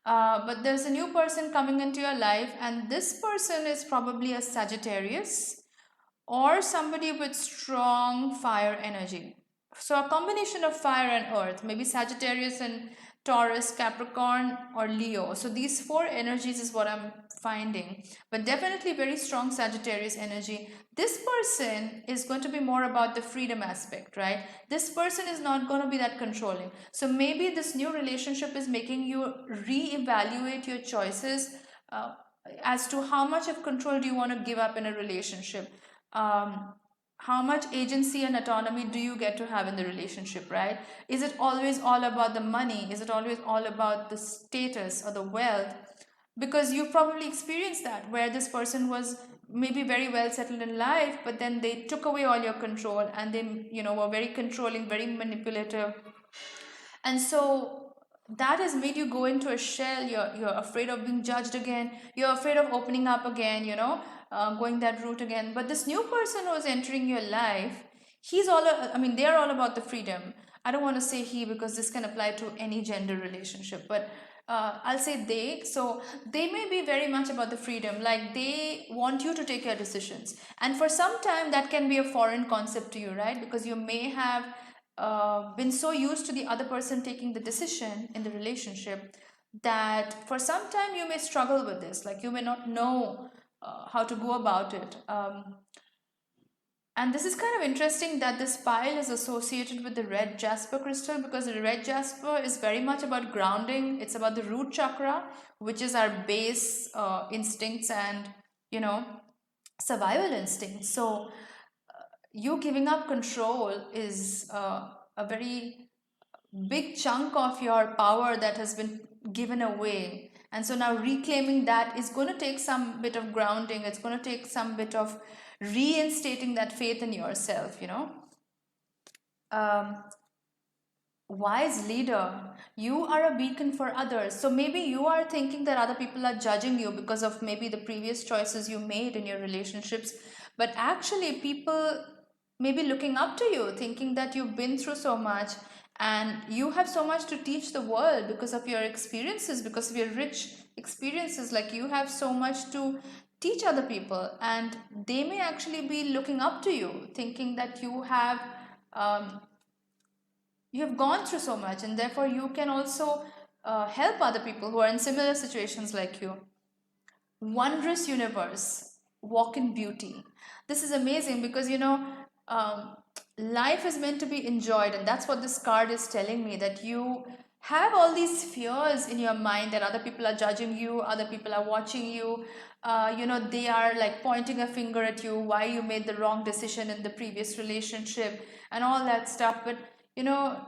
But there's a new person coming into your life, and this person is probably a Sagittarius or somebody with strong fire energy. So a combination of fire and earth, maybe Sagittarius and Taurus, Capricorn, or Leo. So these four energies is what I'm finding, but definitely very strong Sagittarius energy. This person is going to be more about the freedom aspect, right? This person is not going to be that controlling. So maybe this new relationship is making you reevaluate your choices as to how much of control do you want to give up in a relationship. How much agency and autonomy do you get to have in the relationship, right? Is it always all about the money? Is it always all about the status or the wealth? Because you've probably experienced that, where this person was maybe very well settled in life, but then they took away all your control, and they were very controlling, very manipulative, And so that has made you go into a shell. You're afraid of being judged again. You're afraid of opening up again, going that route again. But this new person who's entering your life, they're all about the freedom. I don't want to say he because this can apply to any gender relationship, but I'll say they. So they may be very much about the freedom, like they want you to take your decisions. And for some time, that can be a foreign concept to you, right? Because you may have been so used to the other person taking the decision in the relationship that for some time you may struggle with this, like you may not know how to go about it. And this is kind of interesting that this pile is associated with the red jasper crystal, because the red jasper is very much about grounding. It's about the root chakra, which is our base instincts and, you know, survival instincts. So you giving up control is a very big chunk of your power that has been given away. And so now reclaiming that is going to take some bit of grounding. It's going to take some bit of reinstating that faith in yourself, Wise leader, you are a beacon for others. So maybe you are thinking that other people are judging you because of maybe the previous choices you made in your relationships, but actually people may be looking up to you, thinking that you've been through so much and you have so much to teach the world because of your experiences, because of your rich experiences. Like you have so much to teach other people, and they may actually be looking up to you, thinking that um, you have gone through so much, and therefore you can also help other people who are in similar situations like you. Wondrous universe, walk in beauty. This is amazing because um, life is meant to be enjoyed, and that's what this card is telling me, that you have all these fears in your mind that other people are judging you, other people are watching you, they are like pointing a finger at you why you made the wrong decision in the previous relationship and all that stuff. But you know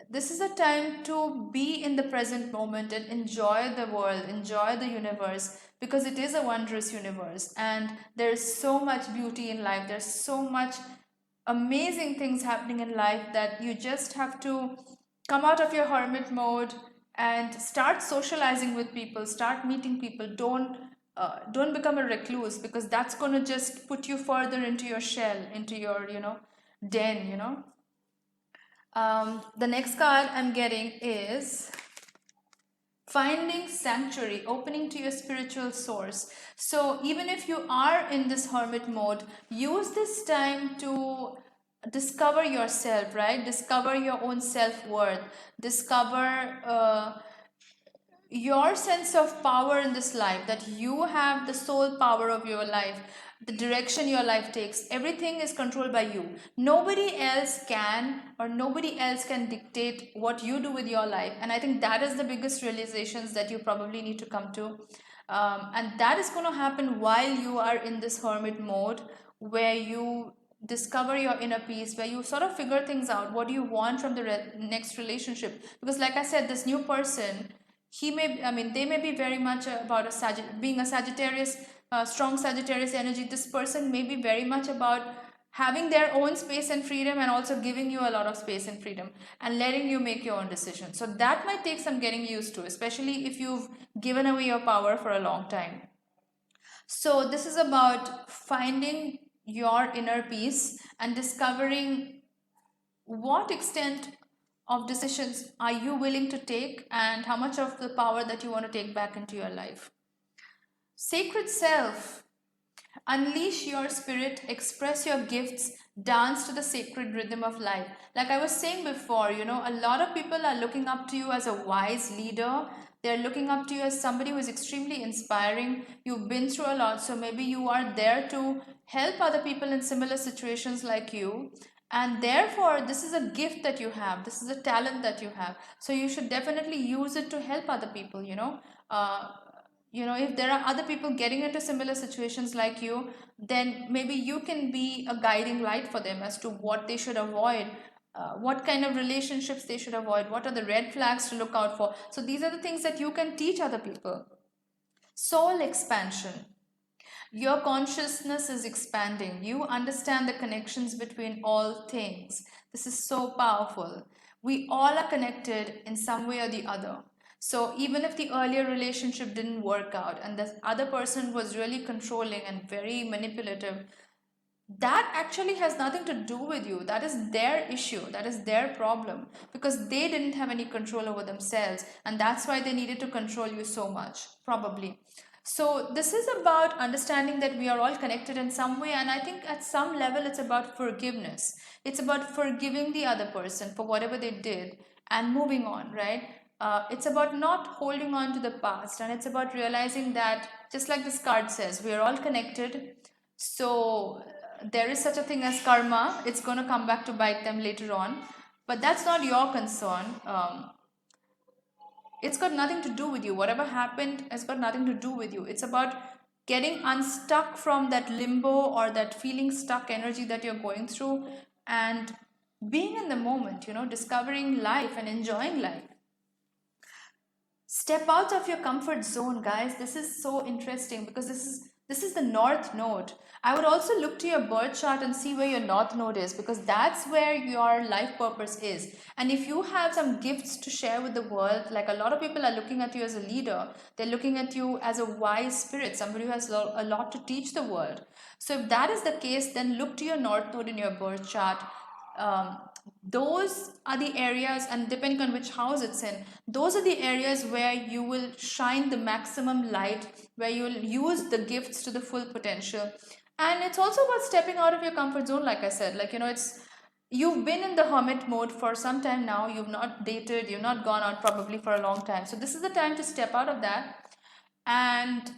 this is a time to be in the present moment and enjoy the world, enjoy the universe, because it is a wondrous universe and there's so much beauty in life. There's so much amazing things happening in life that you just have to come out of your hermit mode and start socializing with people, start meeting people. Don't become a recluse, because that's going to just put you further into your shell, into your den. The next card I'm getting is finding sanctuary, opening to your spiritual source. So even if you are in this hermit mode, use this time to discover yourself, right? Discover your own self-worth, discover your sense of power in this life, that you have the sole power of your life, the direction your life takes. Everything is controlled by you. Nobody else can, or nobody else can dictate what you do with your life. And I think that is the biggest realizations that you probably need to come to. And that is going to happen while you are in this hermit mode, where you discover your inner peace, where you sort of figure things out. What do you want from the next relationship? Because like I said, this new person, they may be very much about being a Sagittarius, strong Sagittarius energy. This person may be very much about having their own space and freedom, and also giving you a lot of space and freedom and letting you make your own decisions. So that might take some getting used to, especially if you've given away your power for a long time. So this is about finding your inner peace and discovering what extent of decisions are you willing to take, and how much of the power that you want to take back into your life. Sacred self, unleash your spirit, express your gifts, dance to the sacred rhythm of life. Like I was saying before, a lot of people are looking up to you as a wise leader. They're looking up to you as somebody who is extremely inspiring. You've been through a lot, so maybe you are there to help other people in similar situations like you. And therefore, this is a gift that you have. This is a talent that you have. So you should definitely use it to help other people, if there are other people getting into similar situations like you, then maybe you can be a guiding light for them as to what they should avoid, what kind of relationships they should avoid, what are the red flags to look out for. So these are the things that you can teach other people. Soul expansion, your consciousness is expanding. You understand the connections between all things. This is so powerful. We all are connected in some way or the other. So even if the earlier relationship didn't work out and the other person was really controlling and very manipulative, that actually has nothing to do with you. That is their issue, that is their problem, because they didn't have any control over themselves, and that's why they needed to control you so much, probably. So this is about understanding that we are all connected in some way, and I think at some level it's about forgiveness. It's about forgiving the other person for whatever they did and moving on, right? It's about not holding on to the past, and it's about realizing that, just like this card says, we are all connected. So there is such a thing as karma. It's going to come back to bite them later on, but that's not your concern. It's got nothing to do with you. Whatever happened has got nothing to do with you. It's about getting unstuck from that limbo or that feeling stuck energy that you're going through, and being in the moment, discovering life and enjoying life. Step out of your comfort zone, guys. This is so interesting because this is the north node. I would also look to your birth chart and see where your north node is, because that's where your life purpose is. And if you have some gifts to share with the world, like a lot of people are looking at you as a leader, they're looking at you as a wise spirit, somebody who has a lot to teach the world. So if that is the case, then look to your north node in your birth chart. um, those are the areas, and depending on which house it's in, those are the areas where you will shine the maximum light, where you will use the gifts to the full potential. And it's also about stepping out of your comfort zone, like I said. Like, it's you've been in the hermit mode for some time now. You've not dated, you've not gone out probably for a long time, so this is the time to step out of that and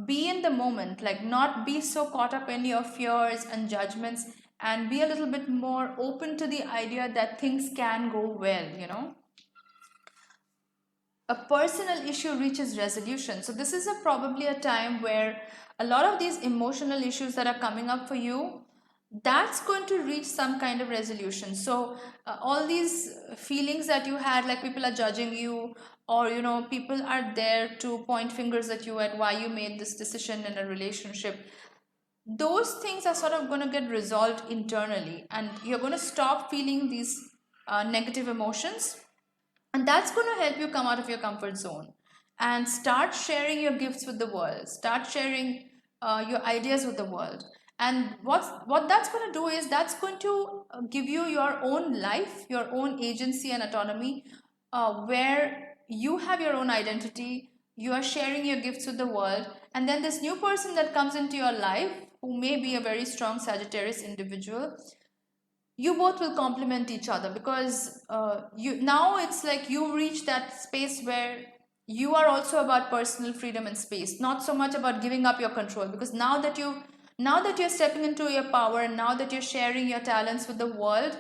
be in the moment, like not be so caught up in your fears and judgments, and be a little bit more open to the idea that things can go well. A personal issue reaches resolution. So this is probably a time where a lot of these emotional issues that are coming up for you, that's going to reach some kind of resolution. So all these feelings that you had, like people are judging you, or people are there to point fingers at you at why you made this decision in a relationship, those things are sort of going to get resolved internally, and you're going to stop feeling these negative emotions, and that's going to help you come out of your comfort zone and start sharing your gifts with the world, start sharing your ideas with the world. And what that's going to do is that's going to give you your own life, your own agency and autonomy, where you have your own identity, you are sharing your gifts with the world, and then this new person that comes into your life, who may be a very strong Sagittarius individual, you both will complement each other, because you now it's like you reach that space where you are also about personal freedom and space, not so much about giving up your control, because now that you're stepping into your power, and now that you're sharing your talents with the world,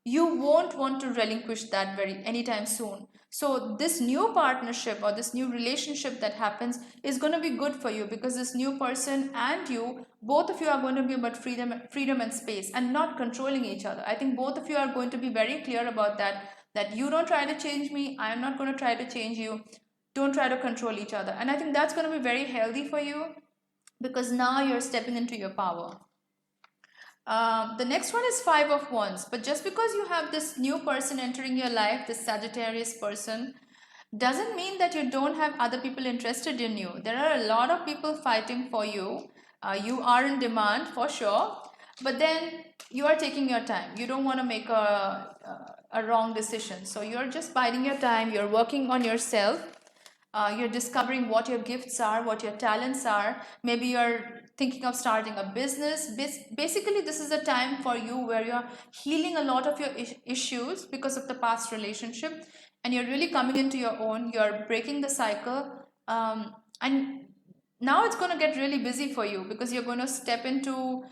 you won't want to relinquish that very anytime soon. So this new partnership or this new relationship that happens is going to be good for you, because this new person and you, both of you, are going to be about freedom and space, and not controlling each other. I think both of you are going to be very clear about that you don't try to change me, I am not going to try to change you. Don't try to control each other. And I think that's going to be very healthy for you, because now you're stepping into your power. The next one is Five of Wands. But just because you have this new person entering your life, this Sagittarius person, doesn't mean that you don't have other people interested in you. There are a lot of people fighting for you. You are in demand for sure, but then you are taking your time. You don't want to make a wrong decision. So you're just biding your time. You're working on yourself. You're discovering what your gifts are, what your talents are. Maybe you're thinking of starting a business. Basically, this is a time for you where you're healing a lot of your issues because of the past relationship, and you're really coming into your own. You're breaking the cycle, and now it's going to get really busy for you, because you're going to step into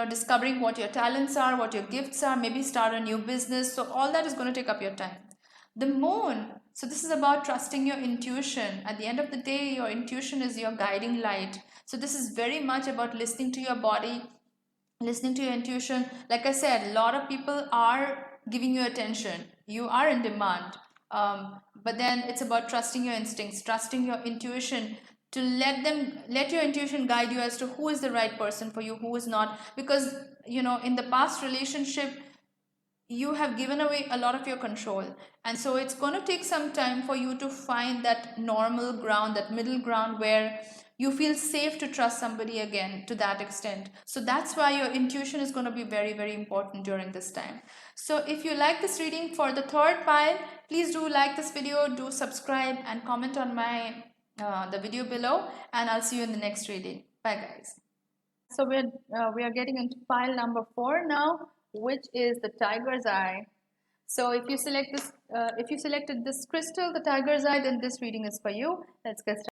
discovering what your talents are, what your gifts are, maybe start a new business. So all that is going to take up your time. The moon, so this is about trusting your intuition. At the end of the day, your intuition is your guiding light. So this is very much about listening to your body, listening to your intuition. Like I said, a lot of people are giving you attention. You are in demand. But then it's about trusting your instincts, trusting your intuition, to let your intuition guide you as to who is the right person for you, who is not. Because in the past relationship, you have given away a lot of your control, and so it's going to take some time for you to find that normal ground, that middle ground where you feel safe to trust somebody again to that extent. So that's why your intuition is going to be very, very important during this time. So if you like this reading for the third pile, please do like this video, do subscribe and comment on my the video below, and I'll see you in the next reading. Bye guys. So we are getting into pile number 4 now, which is the tiger's eye. So if you select this, if you selected this crystal, the tiger's eye, then this reading is for you. Let's get started.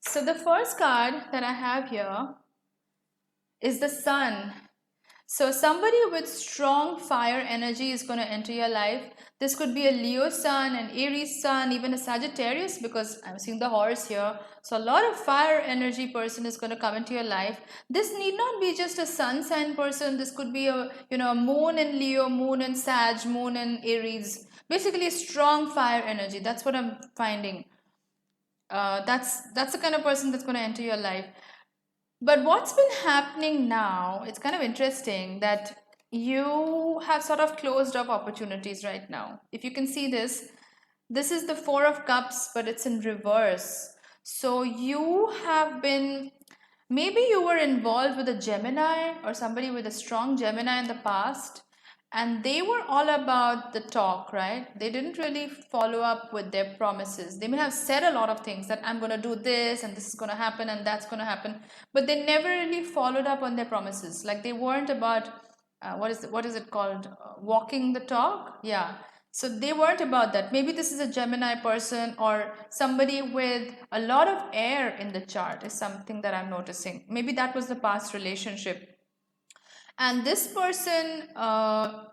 So the first card that I have here is the sun. So somebody with strong fire energy is going to enter your life. This could be a Leo sun, an Aries sun, even a Sagittarius, because I'm seeing the horse here. So a lot of fire energy person is going to come into your life. This need not be just a sun sign person. This could be a, a moon in Leo, moon in Sag, moon in Aries. Basically strong fire energy. That's what I'm finding. That's the kind of person that's going to enter your life. But what's been happening now, it's kind of interesting that you have sort of closed off opportunities right now. If you can see this, this is the Four of Cups, but it's in reverse. So you have been, maybe you were involved with a Gemini or somebody with a strong Gemini in the past, and they were all about the talk, right? They didn't really follow up with their promises. They may have said a lot of things that I'm going to do this and this is going to happen and that's going to happen, but they never really followed up on their promises. Like they weren't about what is it called, walking the talk. Yeah, so they weren't about that. Maybe this is a Gemini person or somebody with a lot of air in the chart is something that I'm noticing. Maybe that was the past relationship. And this person,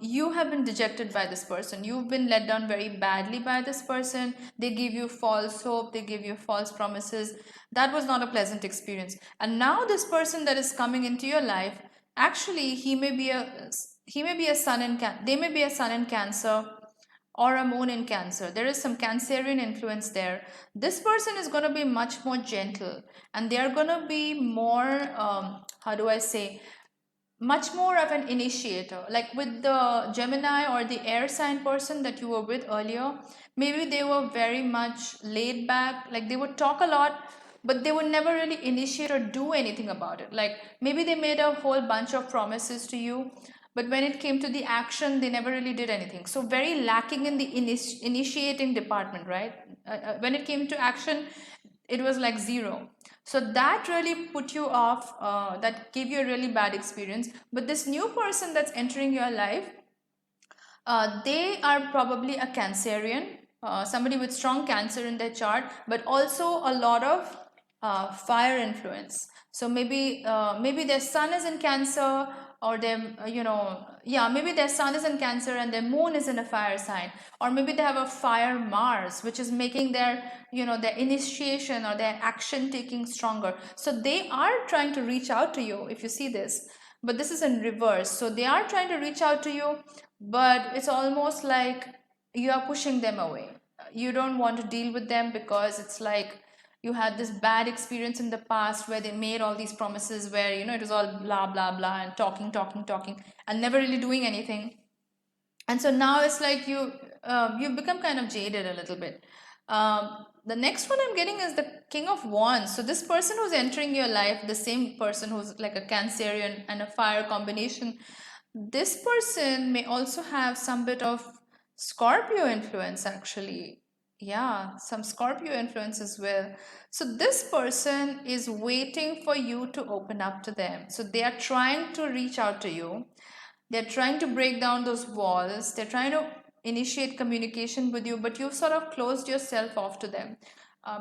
you have been dejected by this person. You've been let down very badly by this person. They give you false hope. They give you false promises. That was not a pleasant experience. And now this person that is coming into your life, actually, he may be a sun in they may be a sun in Cancer or a moon in Cancer. There is some Cancerian influence there. This person is going to be much more gentle, and they are going to be more, how do I say, much more of an initiator. Like with the Gemini or the air sign person that you were with earlier, maybe they were very much laid back, like they would talk a lot, but they would never really initiate or do anything about it. Like maybe they made a whole bunch of promises to you, but when it came to the action, they never really did anything. So very lacking in the initiating department, right? When it came to action, it was like zero. So that really put you off, that gave you a really bad experience. But this new person that's entering your life, they are probably a Cancerian, somebody with strong Cancer in their chart, but also a lot of fire influence. So maybe their sun is in Cancer, or their maybe their sun is in Cancer and their moon is in a fire sign, or maybe they have a fire Mars, which is making their their initiation or their action taking stronger. So they are trying to reach out to you, if you see this, but this is in reverse. So they are trying to reach out to you, but it's almost like you are pushing them away. You don't want to deal with them because it's like you had this bad experience in the past where they made all these promises where it was all blah blah blah and talking and never really doing anything. And so now it's like you've become kind of jaded a little bit. The next one I'm getting is the King of Wands. So this person who's entering your life, the same person who's like a Cancerian and a fire combination, this person may also have some bit of Scorpio influence, actually. Yeah, some Scorpio influence as well. So this person is waiting for you to open up to them. So they are trying to reach out to you. They're trying to break down those walls. They're trying to initiate communication with you, but you've sort of closed yourself off to them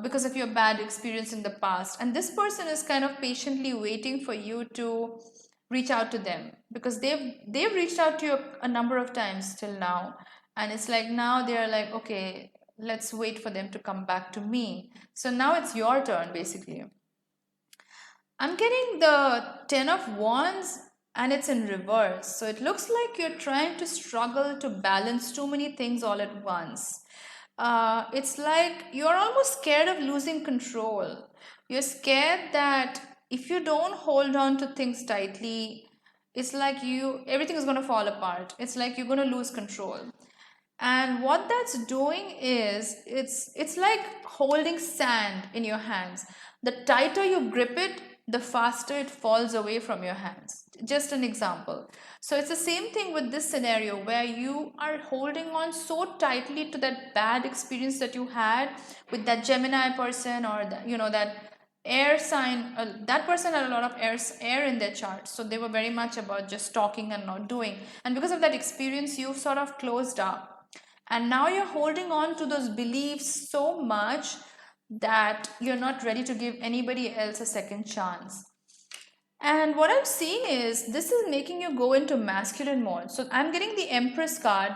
because of your bad experience in the past. And this person is kind of patiently waiting for you to reach out to them, because they've reached out to you a number of times till now, and it's like now they're like, okay, let's wait for them to come back to me. So now it's your turn, basically. I'm getting the Ten of Wands, and it's in reverse. So it looks like you're trying to struggle to balance too many things all at once. It's like you're almost scared of losing control. You're scared that if you don't hold on to things tightly, it's like everything is going to fall apart. It's like you're going to lose control. And what that's doing is it's like holding sand in your hands. The tighter you grip it, the faster it falls away from your hands. Just an example. So it's the same thing with this scenario where you are holding on so tightly to that bad experience that you had with that Gemini person, or that, that air sign. That person had a lot of air in their chart, so they were very much about just talking and not doing. And because of that experience, you've sort of closed up, and now you're holding on to those beliefs so much that you're not ready to give anybody else a second chance. And what I'm seeing is this is making you go into masculine mode. So I'm getting the Empress card,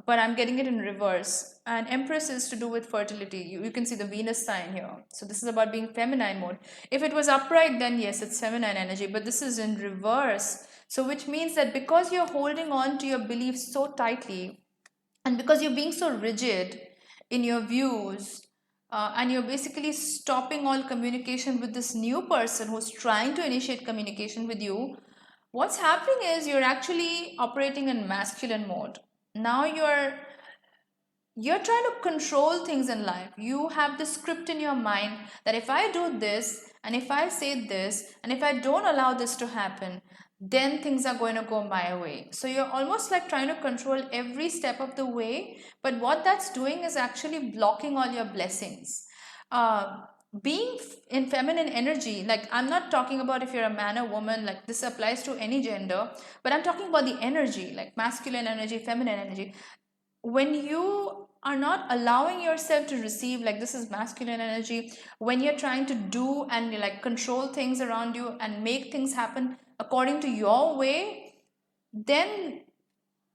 but I'm getting it in reverse. And Empress is to do with fertility. You can see the Venus sign here. So this is about being feminine mode. If it was upright, then yes, it's feminine energy, but this is in reverse. So which means that because you're holding on to your beliefs so tightly, and because you're being so rigid in your views, and you're basically stopping all communication with this new person who's trying to initiate communication with you, what's happening is you're actually operating in masculine mode. Now you're trying to control things in life. You have this script in your mind that if I do this, and if I say this, and if I don't allow this to happen, then things are going to go my way. So you're almost like trying to control every step of the way, but what that's doing is actually blocking all your blessings. Being in feminine energy, like I'm not talking about if you're a man or woman, like this applies to any gender, but I'm talking about the energy, like masculine energy, feminine energy. When you are not allowing yourself to receive, like this is masculine energy, when you're trying to do and like control things around you and make things happen according to your way, then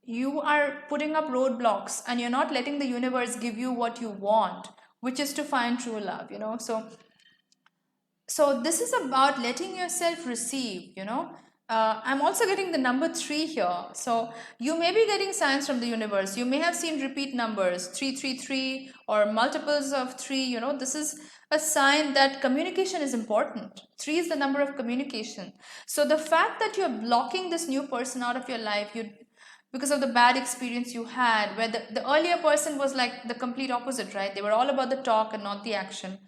you are putting up roadblocks and you're not letting the universe give you what you want, which is to find true love, so this is about letting yourself receive, I'm also getting the number 3 here. So you may be getting signs from the universe. You may have seen repeat numbers 333 or multiples of 3. This is a sign that communication is important. 3 is the number of communication. So the fact that you're blocking this new person out of your life, because of the bad experience you had, where the earlier person was like the complete opposite, right? They were all about the talk and not the action.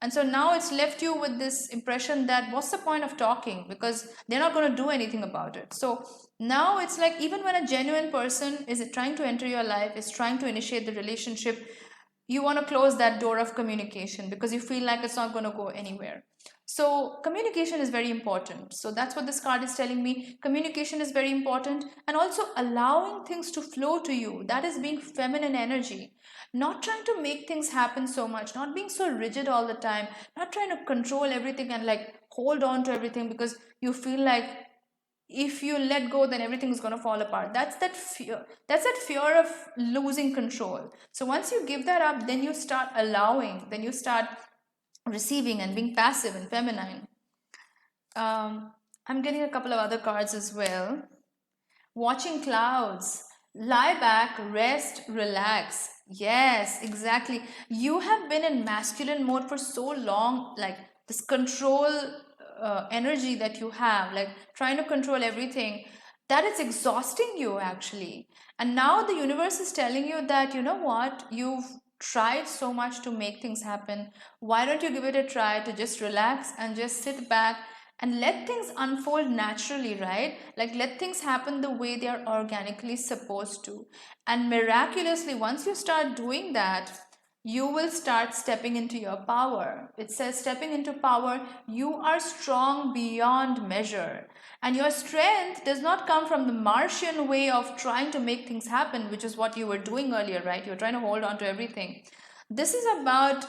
And so now it's left you with this impression that what's the point of talking, because they're not going to do anything about it. So now it's like even when a genuine person is trying to enter your life, is trying to initiate the relationship, you want to close that door of communication because you feel like it's not going to go anywhere. So communication is very important. So that's what this card is telling me. Communication is very important, and also allowing things to flow to you. That is being feminine energy. Not trying to make things happen so much, not being so rigid all the time, not trying to control everything and like hold on to everything because you feel like if you let go then everything is going to fall apart. That's that fear of losing control. So once you give that up, then you start allowing, then you start receiving and being passive and feminine. I'm getting a couple of other cards as well. Watching clouds. Lie back, rest, relax. Yes, exactly. You have been in masculine mode for so long, like this control energy that you have, like trying to control everything, that it's exhausting you actually. And now the universe is telling you that, you know what, you've tried so much to make things happen. Why don't you give it a try to just relax and just sit back and let things unfold naturally, right? Like let things happen the way they are organically supposed to. And miraculously, once you start doing that, you will start stepping into your power. It says stepping into power, you are strong beyond measure. And your strength does not come from the Martian way of trying to make things happen, which is what you were doing earlier, right? You're trying to hold on to everything. This is about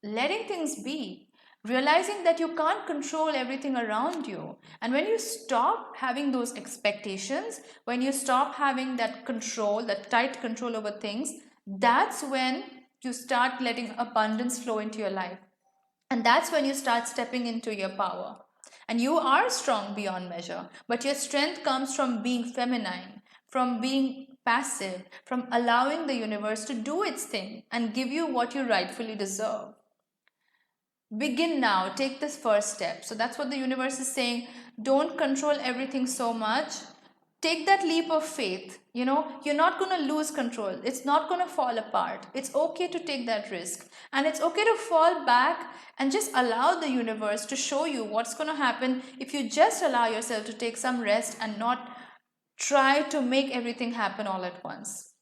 letting things be, realizing that you can't control everything around you. And when you stop having those expectations, when you stop having that control, that tight control over things, that's when you start letting abundance flow into your life. And that's when you start stepping into your power. And you are strong beyond measure, but your strength comes from being feminine, from being passive, from allowing the universe to do its thing and give you what you rightfully deserve. Begin now, take this first step. So that's what the universe is saying. Don't control everything so much. Take that leap of faith. You're not going to lose control. It's not going to fall apart. It's okay to take that risk. And it's okay to fall back and just allow the universe to show you what's going to happen if you just allow yourself to take some rest and not try to make everything happen all at once.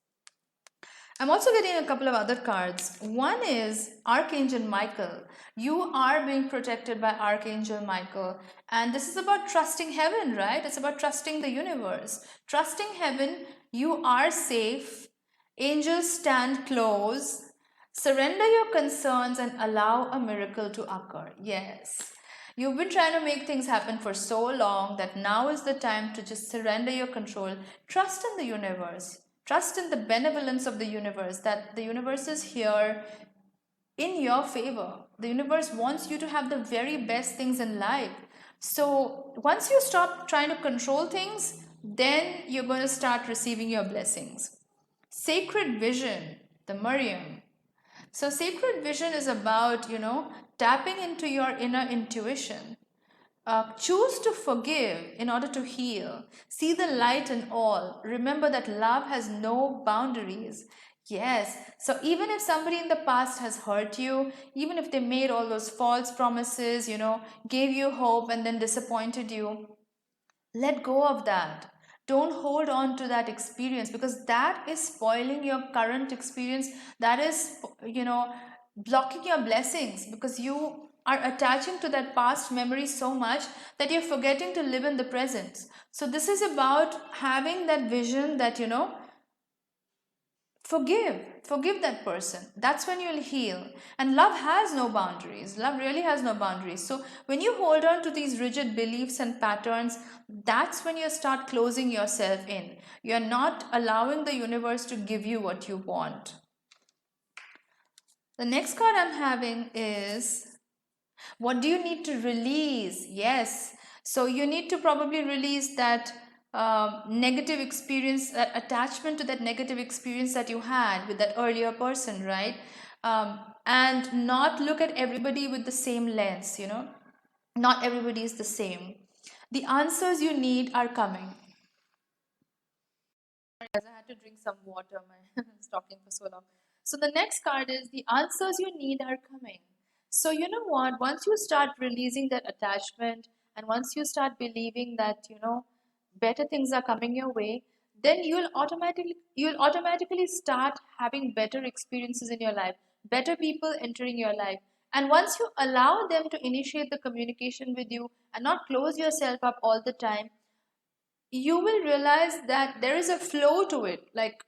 I'm also getting a couple of other cards. One is Archangel Michael. You are being protected by Archangel Michael. And this is about trusting heaven, right? It's about trusting the universe. Trusting heaven, you are safe. Angels stand close. Surrender your concerns and allow a miracle to occur. Yes. You've been trying to make things happen for so long that now is the time to just surrender your control. Trust in the universe. Trust in the benevolence of the universe, that the universe is here in your favor. The universe wants you to have the very best things in life. So once you stop trying to control things, then you're going to start receiving your blessings. Sacred vision, the Mariam. So sacred vision is about, tapping into your inner intuition. Choose to forgive in order to heal. See the light in all. Remember that love has no boundaries. Yes, so even if somebody in the past has hurt you, even if they made all those false promises, gave you hope and then disappointed you, let go of that. Don't hold on to that experience, because that is spoiling your current experience. That is, blocking your blessings, because you are attaching to that past memory so much that you're forgetting to live in the present. So this is about having that vision that, forgive that person. That's when you'll heal. And love has no boundaries. Love really has no boundaries. So when you hold on to these rigid beliefs and patterns, that's when you start closing yourself in. You're not allowing the universe to give you what you want. The next card I'm having is, what do you need to release? Yes, so you need to probably release that negative experience, that attachment to that negative experience that you had with that earlier person, right? And not look at everybody with the same lens. Not everybody is the same. The answers you need are coming. As I had to drink some water, I was talking for so long. So the next card is, the answers you need are coming. So you know what? Once you start releasing that attachment, and once you start believing that, better things are coming your way, then you'll automatically start having better experiences in your life, better people entering your life. And once you allow them to initiate the communication with you and not close yourself up all the time, you will realize that there is a flow to it. Like,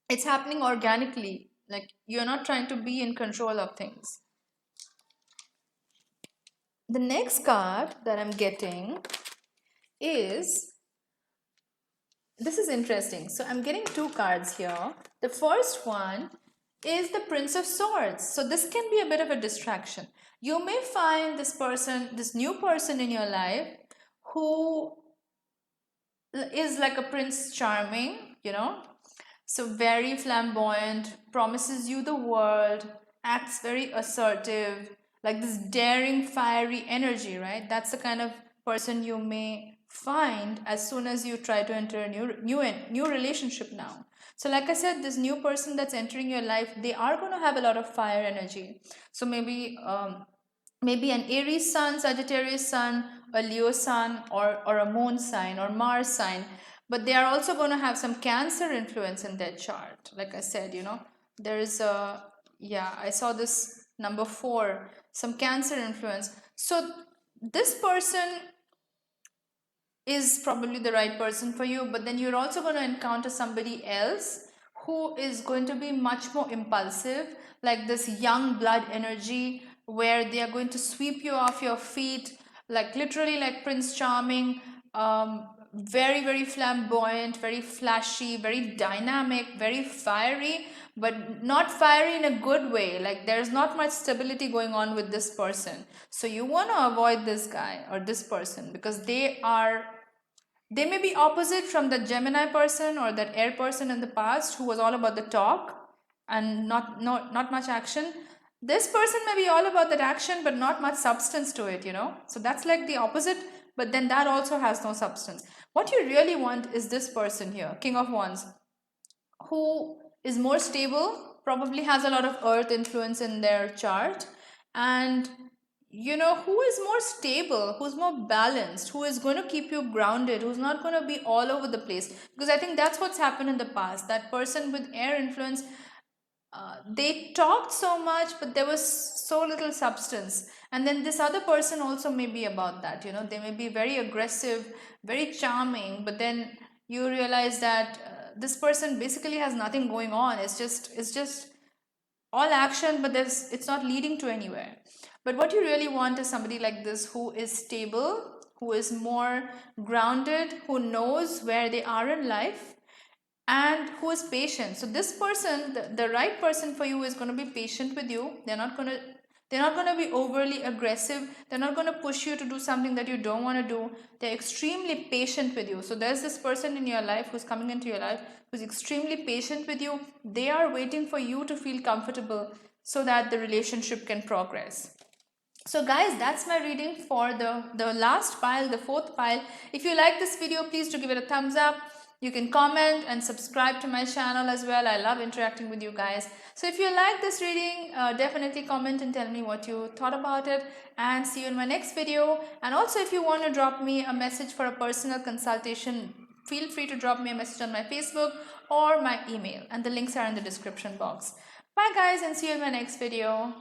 it's happening organically. Like, you're not trying to be in control of things. The next card that I'm getting is, this is interesting. So I'm getting two cards here. The first one is the Prince of Swords. So this can be a bit of a distraction. You may find this new person in your life who is like a Prince Charming, so very flamboyant, promises you the world, acts very assertive, like this daring, fiery energy, right? That's the kind of person you may find as soon as you try to enter a new relationship now. So like I said, this new person that's entering your life, they are going to have a lot of fire energy. So maybe an Aries sun, Sagittarius sun, a Leo sun, or a moon sign or Mars sign. But they are also going to have some Cancer influence in their chart. Like I said, there is I saw this number 4, some Cancer influence. So this person is probably the right person for you, but then you're also going to encounter somebody else who is going to be much more impulsive, like this young blood energy, where they are going to sweep you off your feet, like literally like Prince Charming, very, very flamboyant, very flashy, very dynamic, very fiery, but not fiery in a good way. Like, there's not much stability going on with this person. So you want to avoid this guy or this person, because they may be opposite from the Gemini person or that air person in the past who was all about the talk and not much action. This person may be all about that action but not much substance to it, so that's like the opposite, but then that also has no substance. What you really want is this person here, King of Wands, who is more stable, probably has a lot of earth influence in their chart, and who is more stable, who's more balanced, who is going to keep you grounded, who's not going to be all over the place. Because I think that's what's happened in the past. That person with air influence, they talked so much, but there was so little substance. And then this other person also may be about that. They may be very aggressive, very charming, but then you realize that this person basically has nothing going on. It's just all action, but it's not leading to anywhere. But what you really want is somebody like this, who is stable, who is more grounded, who knows where they are in life, and who is patient. So this person, the right person for you, is going to be patient with you. They're not going to be overly aggressive. They're not going to push you to do something that you don't want to do. They're extremely patient with you. So there's this person in your life who's coming into your life who's extremely patient with you. They are waiting for you to feel comfortable so that the relationship can progress. So guys, that's my reading for the last pile, the fourth pile. If you like this video, please do give it a thumbs up. You can comment and subscribe to my channel as well. I love interacting with you guys. So if you like this reading, definitely comment and tell me what you thought about it, and see you in my next video. And also, if you want to drop me a message for a personal consultation, feel free to drop me a message on my Facebook or my email, and the links are in the description box. Bye guys, and see you in my next video.